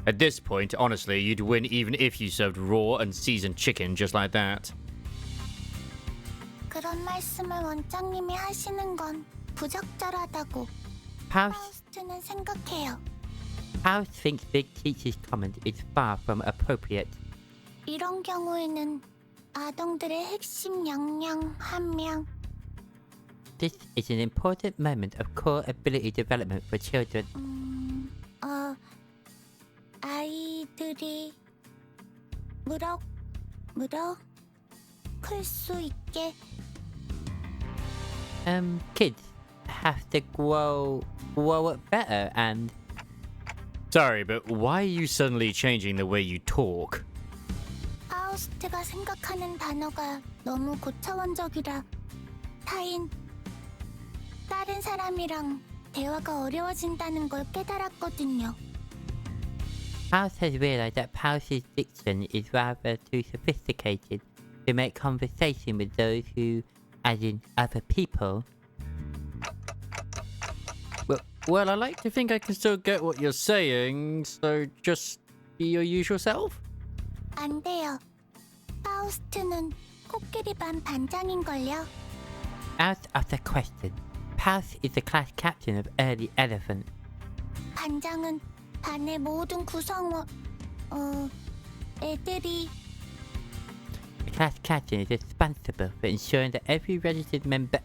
At this point, honestly, you'd win even if you served raw and seasoned chicken just like that. 그런 말씀을 원장님이 하시는 건 부적절하다고 House 파우스트는 생각해요. thinks Big Teacher's comment is far from appropriate. 이런 경우에는 아동들의 핵심 역량 함량 This is an important moment of core ability development for children. 아이들이 클 수 있게 Kids have to grow up better and Sorry, but why are you suddenly changing the way you talk? 파우스트가 생각하는 단어가 너무 고차원적이라 다른 사람이랑 대화가 어려워진다는 걸 깨달았거든요. House has realized that Pouse's diction is rather too sophisticated to make conversation with those who, as in other people. Well, I like to think I can still get what you're saying, so just be your usual self? 안 돼요. 파우스트는 코끼리 반 반장인걸요. Out of the question. Pouse is the class captain of Early Elephant. 반장은 반의 모든 구성원, 애들이 The class captain is responsible for ensuring that every registered member,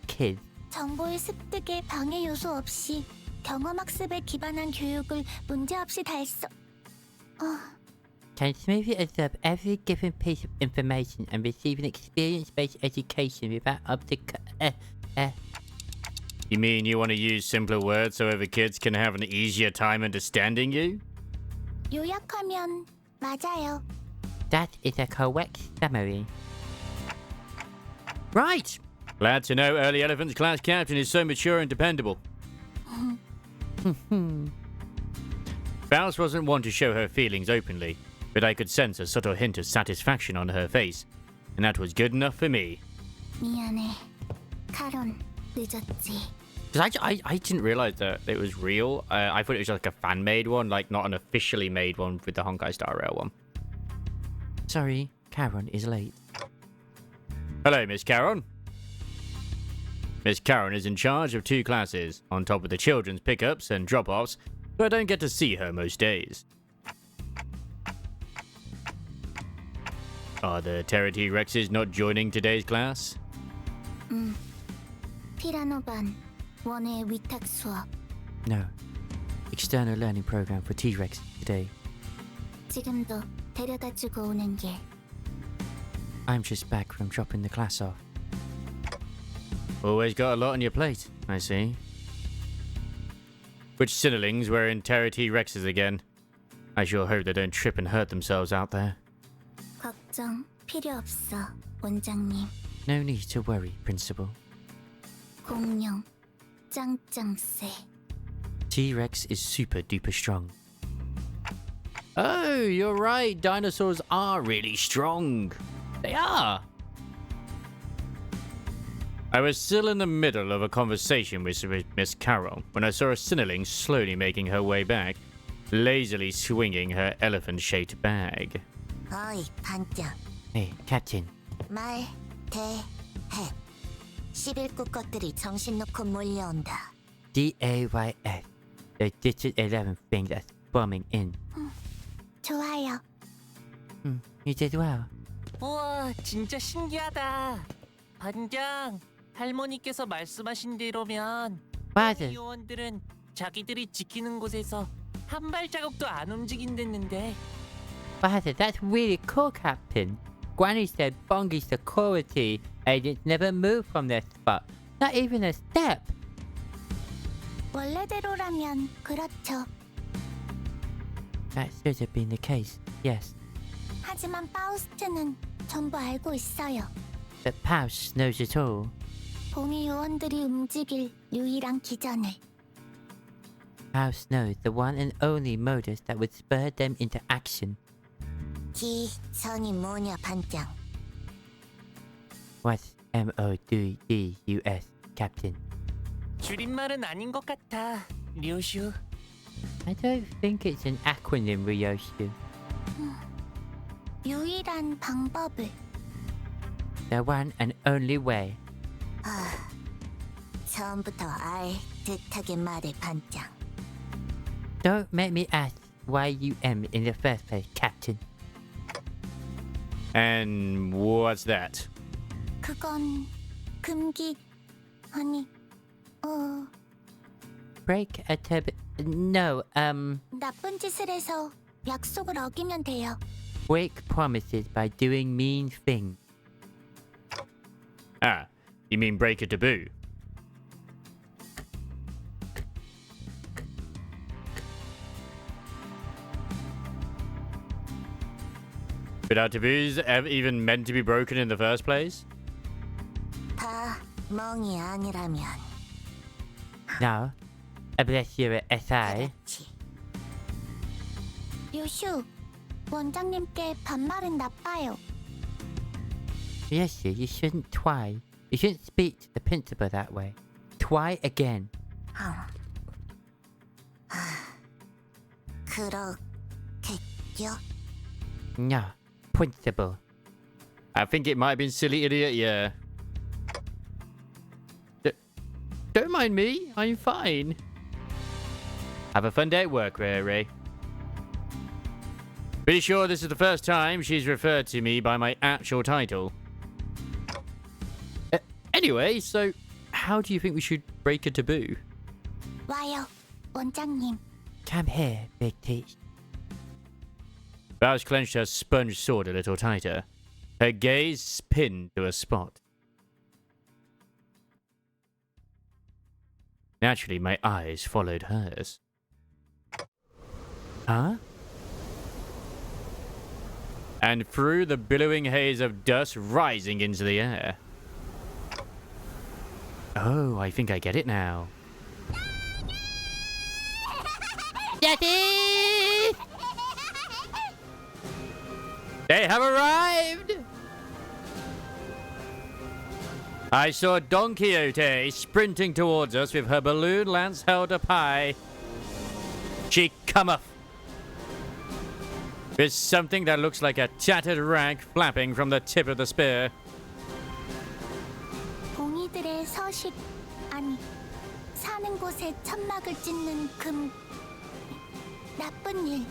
kid, 정보의 습득에 방해 요소 없이 경험학습에 기반한 교육을 문제없이 can smoothly absorb every given piece of information and receive an experience-based education without You mean you want to use simpler words so other kids can have an easier time understanding you? 요약하면 맞아요. That is a correct summary. Right! Glad to know Early Elephant's class captain is so mature and dependable. Faust wasn't one to show her feelings openly, but I could sense a subtle hint of satisfaction on her face, and that was good enough for me. 미안해. 카론, 늦었지. Because I didn't realize that it was real. I thought it was like a fan-made one, like not an officially made one with the Honkai Star Rail one. Sorry, Karen is late. Hello, Miss Karen. Miss Karen is in charge of 2 classes, on top of the children's pickups and drop-offs, so I don't get to see her most days. Are the Terra T-Rexes not joining today's class? 피라노 반, 원의 위탁 수업. No. External learning program for T-Rex today. 지금도 데려다주고 오는 길. I'm just back from dropping the class off. Always got a lot on your plate, I see. Which Cinnalings were in Terra T-Rexes again? I sure hope they don't trip and hurt themselves out there. 걱정 필요 없어, 원장님. No need to worry, Principal. 공룡, 짱짱 세. T-Rex is super duper strong. Oh, you're right. Dinosaurs are really strong. They are. I was still in the middle of a conversation with Miss Carol when I saw a Cinnaling slowly making her way back, lazily swinging her elephant-shaped bag. 어이, 반장. Hey, Captain. 말, 대, 해. 11구 것들이 정신 놓고 몰려온다. DAYS. The District 11 thing that's bombing in. 좋아요. You did well. 우와, 진짜 신기하다. 반장, 할머니께서 말씀하신 대로면 맞아. 요원들은 자기들이 지키는 곳에서 한 발자국도 안 움직인댔는데. Wow, that's really cool, Captain. Granny said Bongi security agents never move from their spot. Not even a step. 원래대로라면 그렇죠. That should have been the case, yes. 하지만 파우스트는 전부 알고 있어요. But Paus knows it all. 봉이 요원들이 움직일 유일한 기전을. Paus knows the one and only modus that would spur them into action. 기전이 뭐냐 반장. What's MODUS, Captain? 줄임말은 아닌 것 같아, 류슈. I don't think it's an acronym, Ryoshu. 유일한 방법을. The one and only way. 처음부터 알 듯하게 말해 반장. Don't make me ask why you am in the first place, Captain. And what's that? 그건 금기 아니 Break a tab. No, 나쁜 짓을 해서 약속을 어기면 돼요. break promises by doing mean things. Ah, you mean break a taboo? But are taboos even meant to be broken in the first place? 다 멍이 아니라면. No, unless you're a SI. 그렇지. 요슈, 원장님께 반말은 나빠요. Yes, you shouldn't try. You shouldn't speak to the principal that way. Try again. 그렇겠죠? No, principal. I think it might have been silly idiot, yeah. Don't mind me, I'm fine. Have a fun day at work, Ray. Pretty sure this is the first time she's referred to me by my actual title. Anyway, so how do you think we should break a taboo? 와요, 원장님. Come here, Big Teach. Bowers clenched her sponge sword a little tighter. Her gaze pinned to a spot. Naturally, my eyes followed hers. Huh? And through the billowing haze of dust rising into the air. Oh, I think I get it now. Daddy! They have arrived! I saw Don Quixote sprinting towards us with her balloon lance held up high. She cometh with something that looks like a tattered rag flapping from the tip of the spear. 봉이들의 서식 아니 사는 곳에 천막을 짓는 나쁜 일.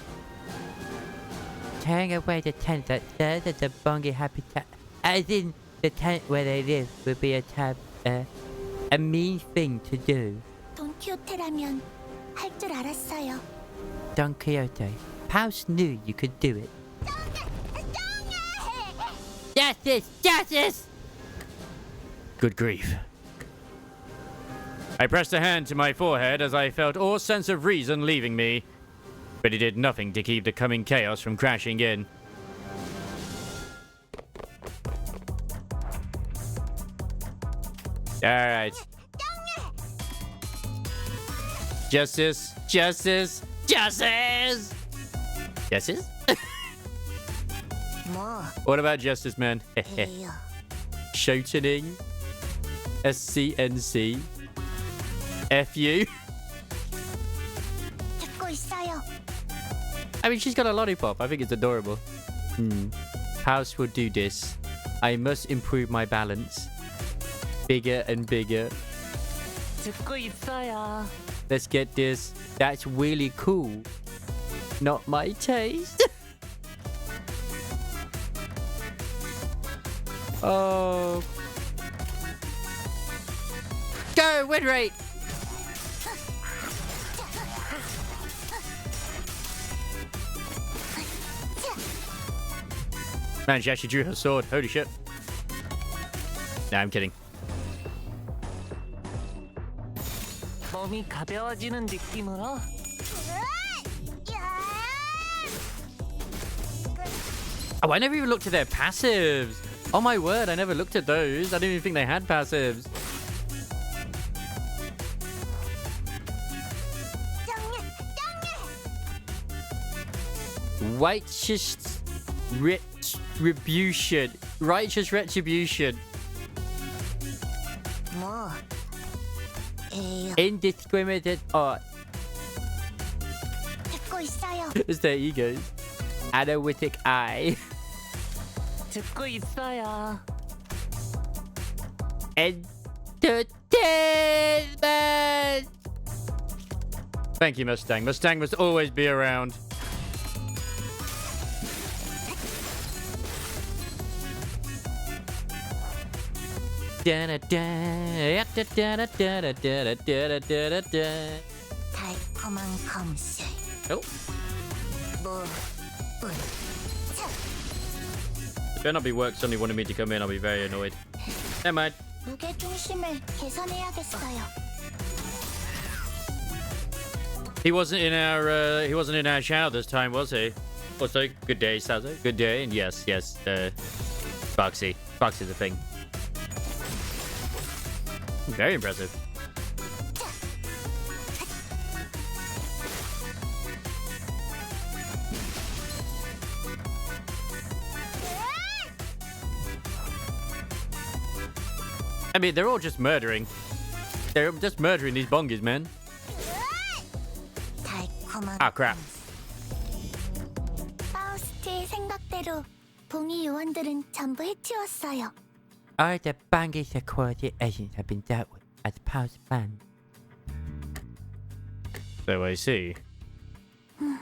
Tearing away the tent that serves as a bongi habitat, as in the tent where they live, would be a mean thing to do. 돈키호테라면 할 줄 알았어요. Don Quixote, Paus knew you could do it. Justice! Justice! Good grief. I pressed a hand to my forehead as I felt all sense of reason leaving me, but it did nothing to keep the coming chaos from crashing in. Alright. Justice, justice, justice! Justice? 뭐 What about justice, man? 해요? Shouting. SCNC. FU. 듣고 있어요. I mean, she's got a lollipop. I think it's adorable. House will do this. I must improve my balance. Bigger and bigger. 듣고 있어요. Let's get this. That's really cool. Not my taste. Oh. Go, win rate. Man, she actually drew her sword. Holy shit. Nah, I'm kidding. 몸이 가벼워지는 느낌으로 Oh, I never even looked at their passives. Oh my word, I never looked at those. I didn't even think they had passives. Righteous retribution. Righteous retribution. 뭐 에요. Indiscriminate art. 듣고 있어요. It's their egos. Analytic eye. 듣고 있어요. Entertainment. Thank you, Mustang. Mustang must always be around. 달콤한 검술. Oh, 뭐 better not be work suddenly wanted me to come in. I'll be very annoyed. Never mind. 무게 중심을 개선해야겠어요. He wasn't in our shower this time, was he? Also, good day, Sazo. Good day, and yes, Foxy. Foxy's the thing. Very impressive. I mean, they're all just murdering. They're just murdering these bongies, man. 달콤한 Ah, crap. 파우스트의 생각대로 봉이 요원들은 전부 해치웠어요. All the Bungie security agents have been dealt with as Powell's plan. So I see. From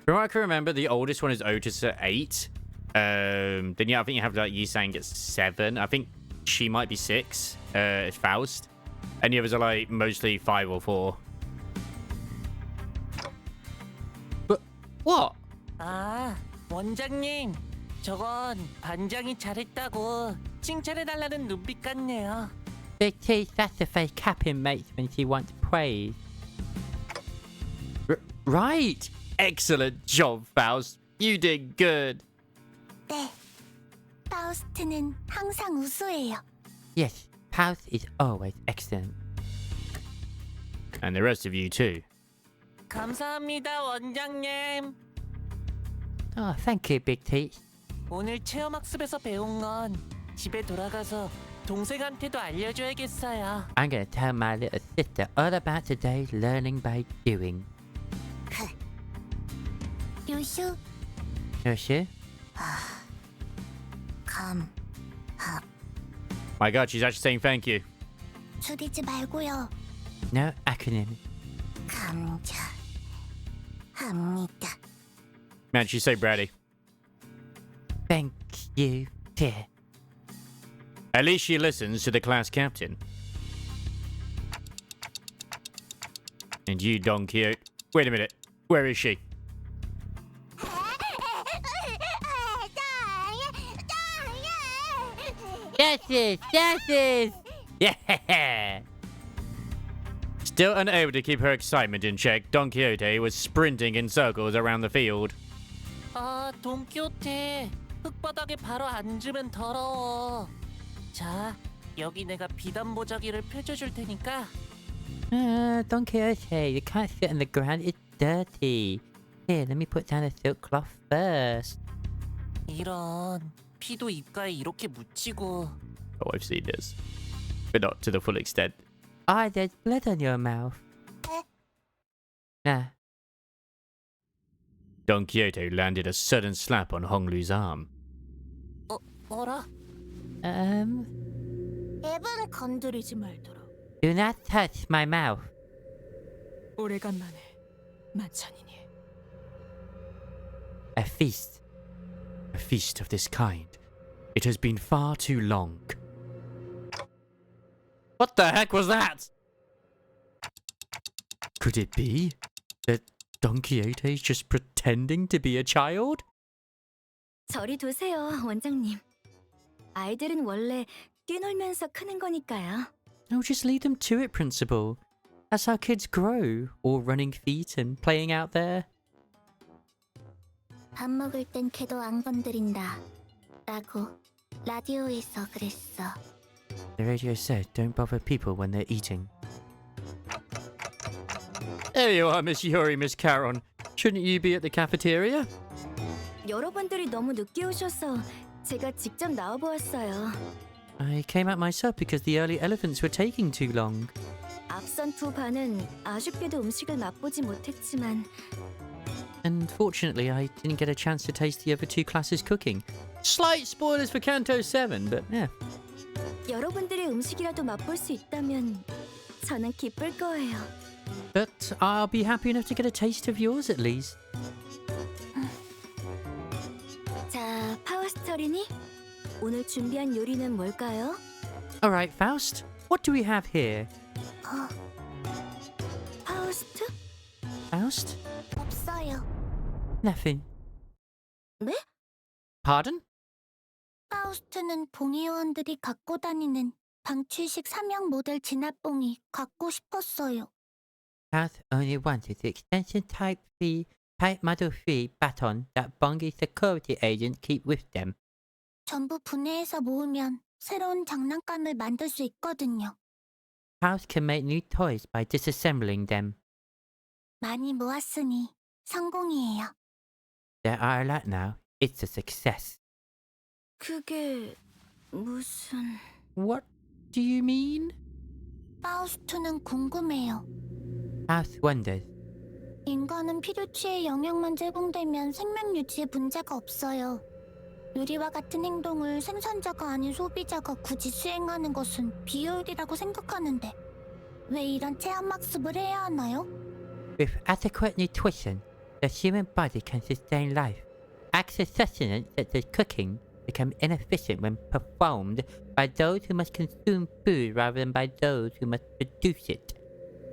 what I can remember, the oldest one is Otis at 8. Then yeah, I think you have like Yisang at 7. I think she might be 6. It's Faust. And the others are like mostly 5 or 4. But what? 아, 원장님. 저건 반장이 잘했다고 칭찬해달라는 눈빛 같네요. Big T, that's the face Captain makes when she wants praise. Right. Excellent job, Faust. You did good. 네, 파우스트는 항상 우수해요. Yes, Powell is always excellent. And the rest of you too. 감사합니다, 원장님. Oh, thank you, Big T. 오늘 체험학습에서 배운 건 집에 돌아가서 동생한테도 알려줘야겠어요. I'm gonna tell my little sister all about today's learning by doing. 요슈, Yoshi? 감, My God, she's actually saying thank you. 줄이지 말고요. No acronym. 감사합니다. Man, she's so bratty. Thank you, dear. At least she listens to the class captain. And you, Don Quixote. Wait a minute. Where is she? That's it! Yeah! Still unable to keep her excitement in check, Don Quixote was sprinting in circles around the field. 아, 돈키호테. 흙바닥에 바로 앉으면 더러워. 자, 여기 내가 비단 보자기를 펼쳐줄 테니까. Don Quixote, you can't sit on the ground, it's dirty. Here, let me put down a silk cloth first. 이런, 피도 입가에 이렇게 묻히고. Oh, I've seen this. But not to the full extent. Ah, there's blood on your mouth. Nah. Don Quixote landed a sudden slap on Honglu's arm. 어라? 앱은 건드리지 말도록. Do not touch my mouth. 오래간만에 만찬이니. A feast. A feast of this kind. It has been far too long. What the heck was that? Could it be that Don Quixote's just pretending to be a child? 저리 두세요, 원장님. 아이들은 원래 뛰놀면서 크는 거니까요. No, just lead them to it, Principal. That's how kids grow, all running feet and playing out there. 밥 먹을 땐 걔도 안 건드린다. 라고 라디오에서 그랬어. The radio said don't bother people when they're eating. There you are, Miss Yuri, Miss Caron. Shouldn't you be at the cafeteria? 여러분들이 너무 늦게 오셔서 제가 직접 나와보았어요. I came out myself because the early elephants were taking too long. 앞선 두 반은 아쉽게도 음식을 맛보지 못했지만 Unfortunately, I didn't get a chance to taste the other two classes cooking. Slight spoilers for Canto 7, but yeah. 여러분들의 음식이라도 맛볼 수 있다면 저는 기쁠 거예요. But I'll be happy enough to get a taste of yours at least. 자, 파워스터리니? 오늘 준비한 요리는 뭘까요? Alright, Faust, what do we have here? 파우스트? Faust? 없어요. Nothing. 네? Pardon? 파우스트는 봉의원들이 갖고 다니는 방출식 삼형 모델 진압봉이 갖고 싶었어요. Faust only wanted the extension type Model 3 baton that Bungie security agents keep with them. 전부 분해해서 모으면 새로운 장난감을 만들 수 있거든요. Faust can make new toys by disassembling them. 많이 모았으니 성공이에요. There are a lot now. It's a success. 그게 무슨... What do you mean? 파우스트는 궁금해요. Faust wonders. 인간은 필요치의 영역만 제공되면 생명 유지에 문제가 없어요. 유리와 같은 행동을 생산자가 아닌 소비자가 굳이 수행하는 것은 비효율이라고 생각하는데 왜 이런 체험학습을 해야 하나요? With adequate nutrition, the human body can sustain life. Acts of sustenance such as cooking become inefficient when performed by those who must consume food rather than by those who must produce it.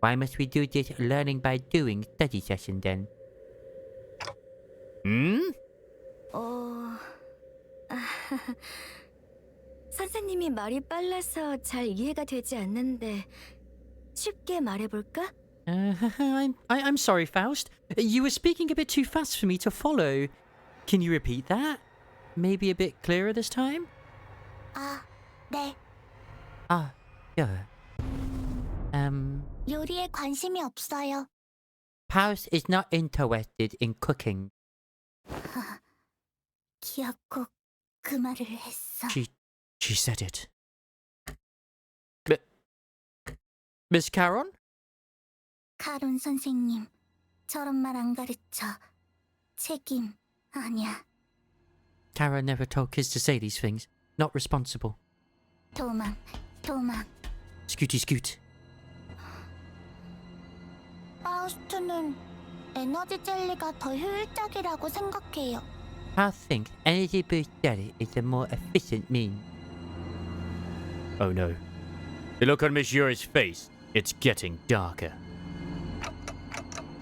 Why must we do this learning by doing study session then? 선생님이 말이 빨라서 잘 이해가 되지 않는데 쉽게 말해볼까? I'm sorry, Faust. You were speaking a bit too fast for me to follow. Can you repeat that? Maybe a bit clearer this time? 아, 네. Ah, sure. 요리에 관심이 없어요. Faust is not interested in cooking. 기어코 그 말을 했어. She said it. Miss Caron? 카론 선생님, 저런 말 안 가르쳐. 책임 아니야. Kara never told kids to say these things. Not responsible. 도망. Scooty scoot. 파우스트는 에너지 젤리가 더 효율적이라고 생각해요. Faust thinks energy boost jelly is a more efficient means. Oh no. The look on Miss Yuri's face. It's getting darker.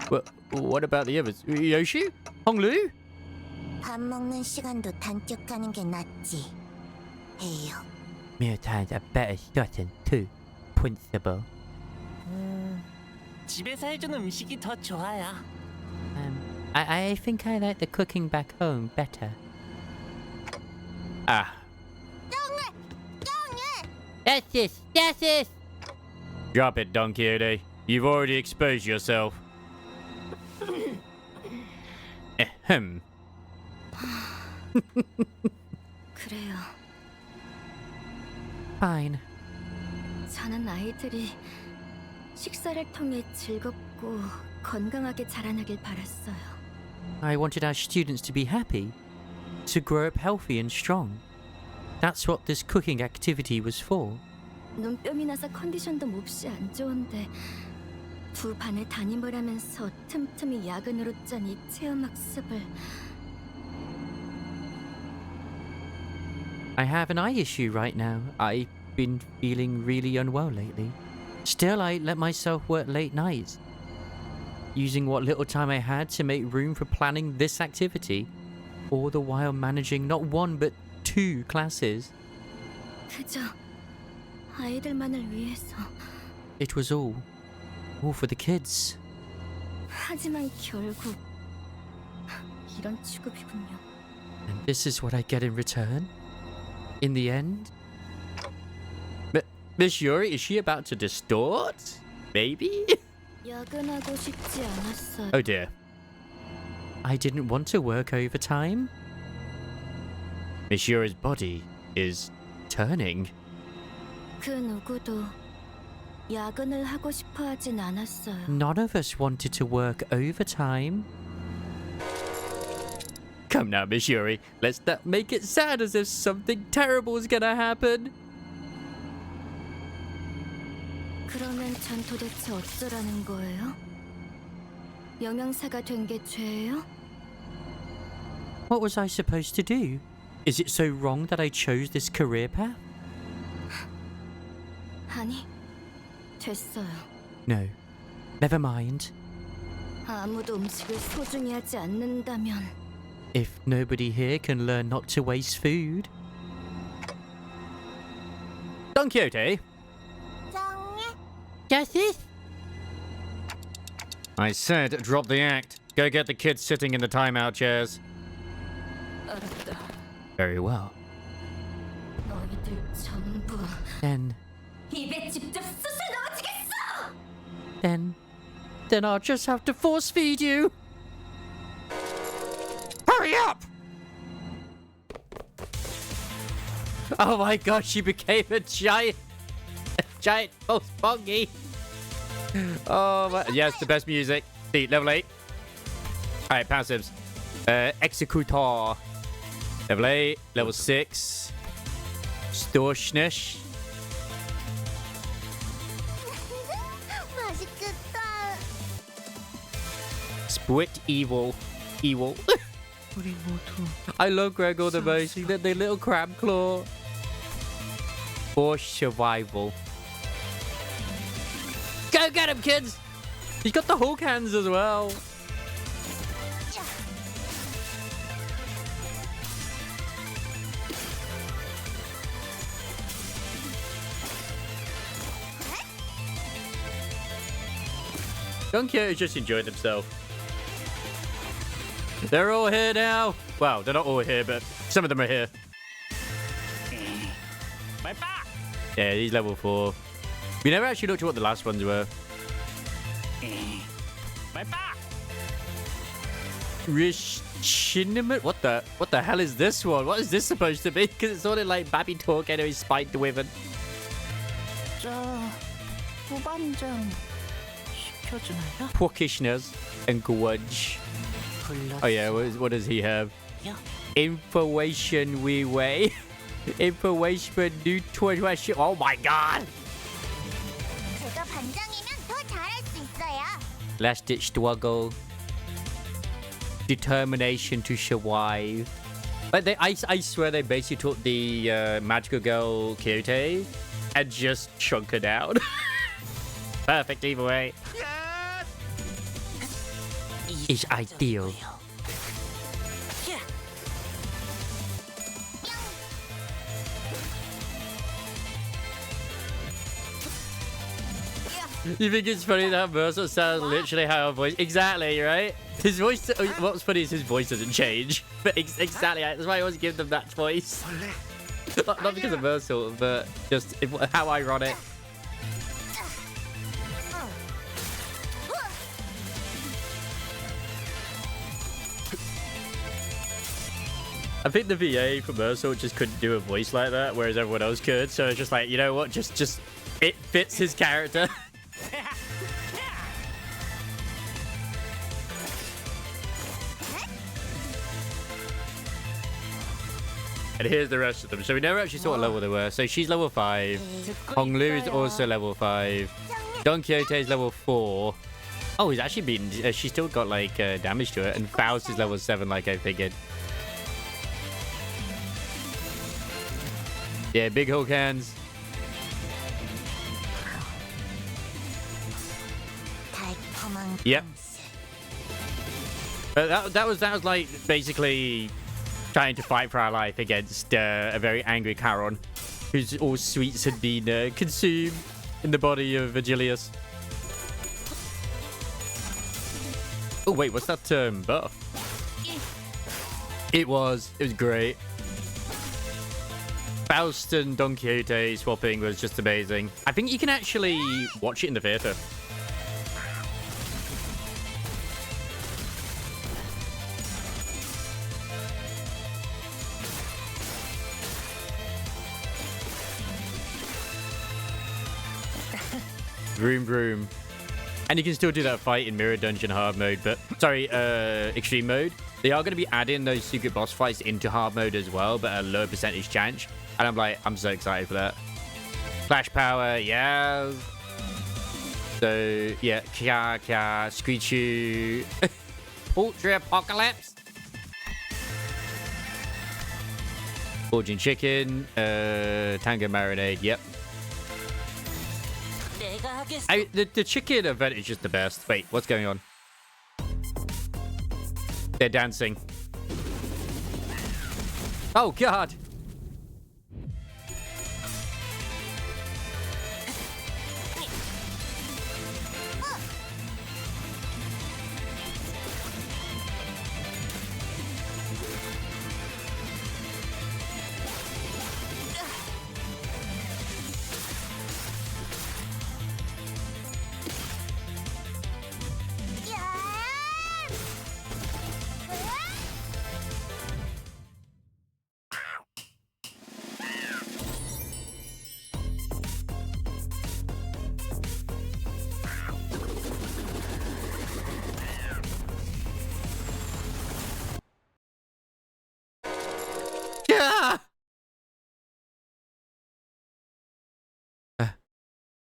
Well, what about the others? Yoshi? Honglu? 밥 먹는 시간도 단축하는 게 낫지. 해요. Mealtimes are better shortened too, Principal. 집에서 해준 음식이 더 좋아요. I think I like the cooking back home better. Ah. That's it! Drop it, Don Quixote. You've already exposed yourself. Ahem. 그래요. Fine. 저는 아이들이 식사를 통해 즐겁고 건강하게 자라나길 바랐어요. I wanted our students to be happy, to grow up healthy and strong. That's what this cooking activity was for. 눈뼘이 나서 컨디션도 몹시 안 좋은데 두 반을 담임을 하면서 틈틈이 야근으로 짠 이 체험학습을 I have an eye issue right now. I've been feeling really unwell lately. Still, I let myself work late nights, using what little time I had to make room for planning this activity. all the while managing not one but 2 classes. 그저 아이들만을 위해서. It was all for the kids. 하지만 결국 이런 취급이군요. And this is what I get in return? In the end? Miss Yuri, is she about to distort? Maybe? 야근하고 싶지 않았어요. Oh dear. I didn't want to work overtime? Miss Yuri's body is turning. 그 누구도 야근을 하고 싶어 하진 않았어요. None of us wanted to work overtime. Come now, Miss Yuri. Let's not make it sound as if something terrible is gonna happen. 그러면 전 도대체 어쩌라는 거예요? 영양사가 된 게 죄예요? What was I supposed to do? Is it so wrong that I chose this career path? 아니, 됐어요. No. Never mind. 아무도 음식을 소중히 하지 않는다면 If nobody here can learn not to waste food. Don Quixote. 정해. Justice? I said drop the act. Go get the kids sitting in the timeout chairs. 알았다. Very well. 너희들 전부 Then 입에 직접 쑤셔 넣어주겠어! then I'll just have to force feed you. Hurry up! Oh my god, she became a giant false bongy. Oh my, yes, the best music. See, level 8. Alright, passives. Executor. Level 8, level 6. Storchnish. 맛있겠다. Split evil. Evil. 우리 모두 I love Gregor the most. The little crab claw. For survival. Go get him, kids! He's got the Hulk hands as well. Don Quixote just enjoyed himself. They're all here now. Well, they're not all here, but some of them are here. Yeah, he's level 4. We never actually looked at what the last ones were. Cinnamon? What the hell is this one? What is this supposed to be? Because it's sort of like Babby Talk and he's spiked with it. 후반전 시켜주나요? Porkishness and grudge. Oh yeah, what does he have? Information we weigh. Information nutrition. Oh my god! 제가 반장이면 더 잘할 수 있어요. Last ditch struggle. Determination to survive. But I swear they basically took the magical girl Quixote and just shrunk her down. Perfect either way. Is ideal. You think it's funny that Mercer sounds literally how her voice... Exactly, right? His voice... What's funny is his voice doesn't change. But exactly, that's why I always give them that voice. Not because of Mercer, but just how ironic. I think the VA for Mercer just couldn't do a voice like that, whereas everyone else could. So it's just like, you know what? Just it fits his character. And here's the rest of them. So we never actually saw what level they were. So she's level 5. Honglu is also level 5. Don Quixote is level 4. Oh, he's actually been... she's still got, like, damage to it. And Faust is level 7, like I figured. Yeah, big Hulk hands. Yep. But that was like basically trying to fight for our life against a very angry Charon, whose all sweets had been consumed in the body of Vigilius. Oh wait, what's that buff? It was great. Faust and Don Quixote swapping was just amazing. I think you can actually watch it in the theater. Vroom vroom. And you can still do that fight in Mirror Dungeon hard mode, but sorry, extreme mode. They are going to be adding those secret boss fights into hard mode as well, but at a low percentage chance. And I'm so excited for that. Flash power, yeah. So yeah, Kya Screechu. Ultra Apocalypse. Fortune Chicken, Tango Marinade, yep. The chicken event is just the best. Wait, what's going on? They're dancing. Oh, God.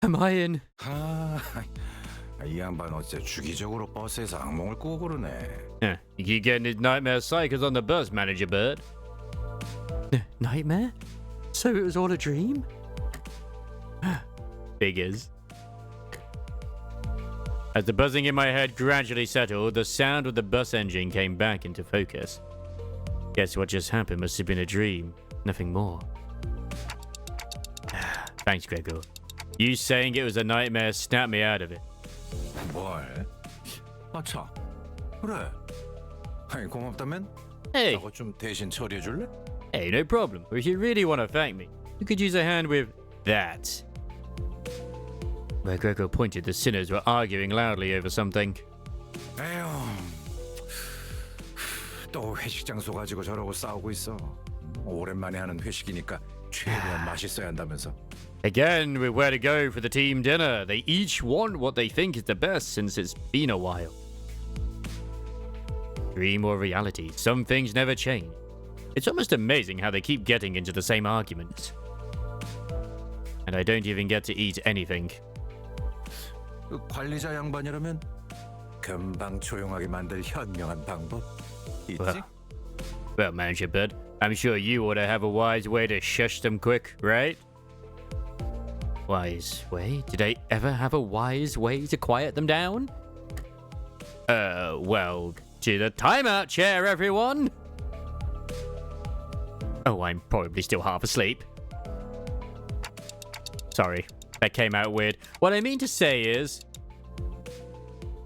Am I in? 이 양반 어째 주기적으로 버스에서 악몽을 꾸고 그러네. Yeah, you keep getting his nightmare cycles on the bus, Manager Bird. Nightmare? So it was all a dream? Figures. As the buzzing in my head gradually settled, the sound of the bus engine came back into focus. Guess what just happened must have been a dream, nothing more. Thanks, Gregor. You saying it was a nightmare snapped me out of it. 뭘? 아차. 그래. 아이 고맙다면? Hey, 저거 좀 대신 처리해 줄래? hey, no problem. If you really want to thank me, you could use a hand with that. Where Gregor pointed, the sinners were arguing loudly over something. 에휴. 또 회식 장소 가지고 저러고 싸우고 있어. 오랜만에 하는 회식이니까 최대한 맛있어야 한다면서. Again, with where to go for the team dinner. They each want what they think is the best since it's been a while. Dream or reality, some things never change. It's almost amazing how they keep getting into the same arguments. And I don't even get to eat anything. 그 관리자 양반이라면 금방 조용하게 만들 현명한 방법 있지? Well, Manager Bird, I'm sure you ought to have a wise way to shush them quick, right? Wise way? Did I ever have a wise way to quiet them down? Well, to the timeout chair, everyone! Oh, I'm probably still half asleep. Sorry, that came out weird. What I mean to say is,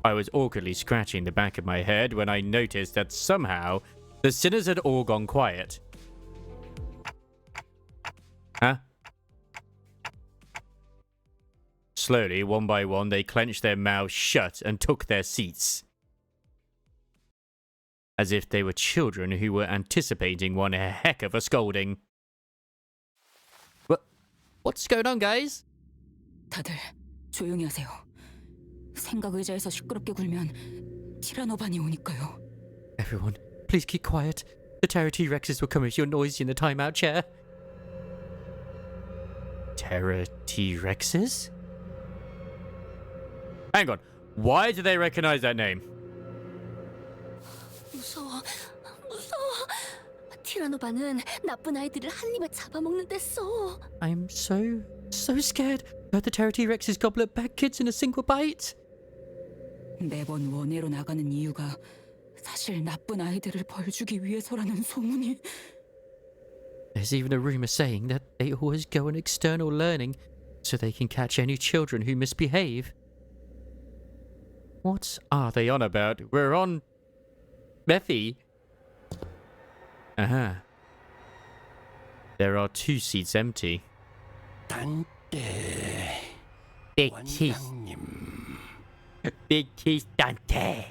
I was awkwardly scratching the back of my head when I noticed that somehow the sinners had all gone quiet. Huh? Slowly, one by one, they clenched their mouths shut and took their seats. As if they were children who were anticipating one heck of a scolding. What's going on, guys? 다들 조용히 하세요. 생각 의자에서 시끄럽게 굴면 티라노반이 오니까요. Everyone, please keep quiet. The Terror T-Rexes will come if you're noisy in the timeout chair. Terror T-Rexes? Hang on. Why do they recognize that name? 무서워. 티라노반은 나쁜 아이들을 한 입에 잡아먹는데 써. I'm so scared. Heard the Terror T-Rexes gobble up bad kids in a single bite. 매번 원회로 나가는 이유가 사실 나쁜 아이들을 벌주기 위해서라는 소문이. There's even a rumor saying that they always go on external learning so they can catch any children who misbehave. What are they on about? We're on Mephi. Uh-huh. There are 2 seats empty. 단테 Big teeth. 원장님, Big teeth, Dante.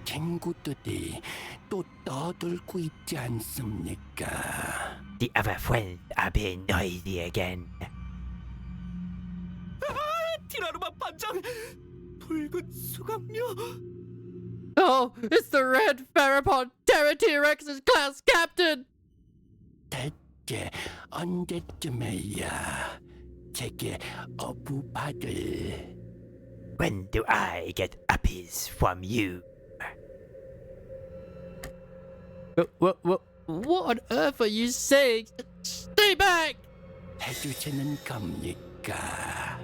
친구들이 또 떠들고 있지 않습니까? The other friends are being noisy again. 티라노마 반장, 붉은 수감료. Oh, it's the Red Theropod Terra T-Rex's class captain! 대체 언제쯤에야 제게 어부받을? When do I get uppies from you? What on earth are you saying? Stay back! 해주시는 겁니까?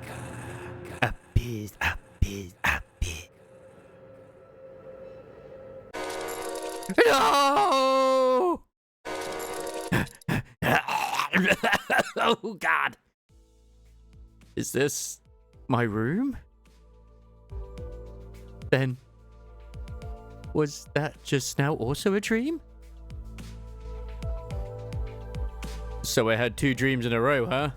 Uppies, uppies, uppies. No! Oh God! Is this my room? Then, was that just now also a dream? So I had 2 dreams in a row, huh?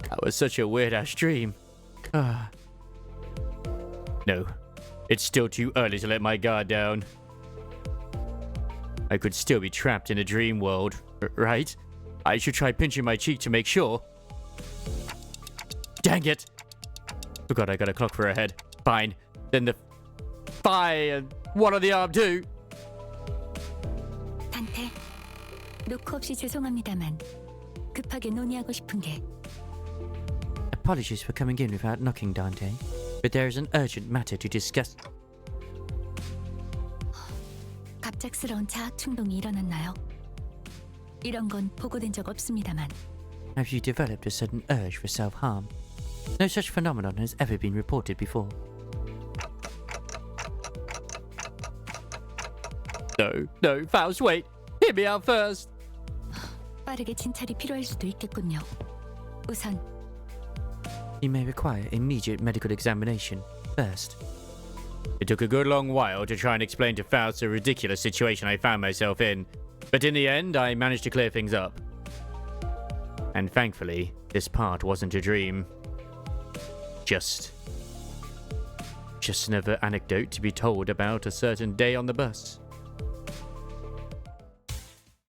That was such a weird-ass dream. No, it's still too early to let my guard down. I could still be trapped in a dream world, right? I should try pinching my cheek to make sure. Dang it! Forgot I got a clock for a head. Fine. Then the thigh and one on the arm too. 단테, 노크 없이 죄송합니다만 급하게 논의하고 싶은 게. Apologies for coming in without knocking, Dante. But there is an urgent matter to discuss. 갑작스러운 자학 충동이 일어났나요? 이런 건 보고된 적 없습니다만. Have you developed a sudden urge for self-harm? No such phenomenon has ever been reported before. No, Faust, wait! Hear me out first! 빠르게 진찰이 필요할 수도 있겠군요. 우선 You may require immediate medical examination first. It took a good long while to try and explain to Faust the ridiculous situation I found myself in, but in the end I managed to clear things up. And thankfully, this part wasn't a dream. Just another anecdote to be told about a certain day on the bus.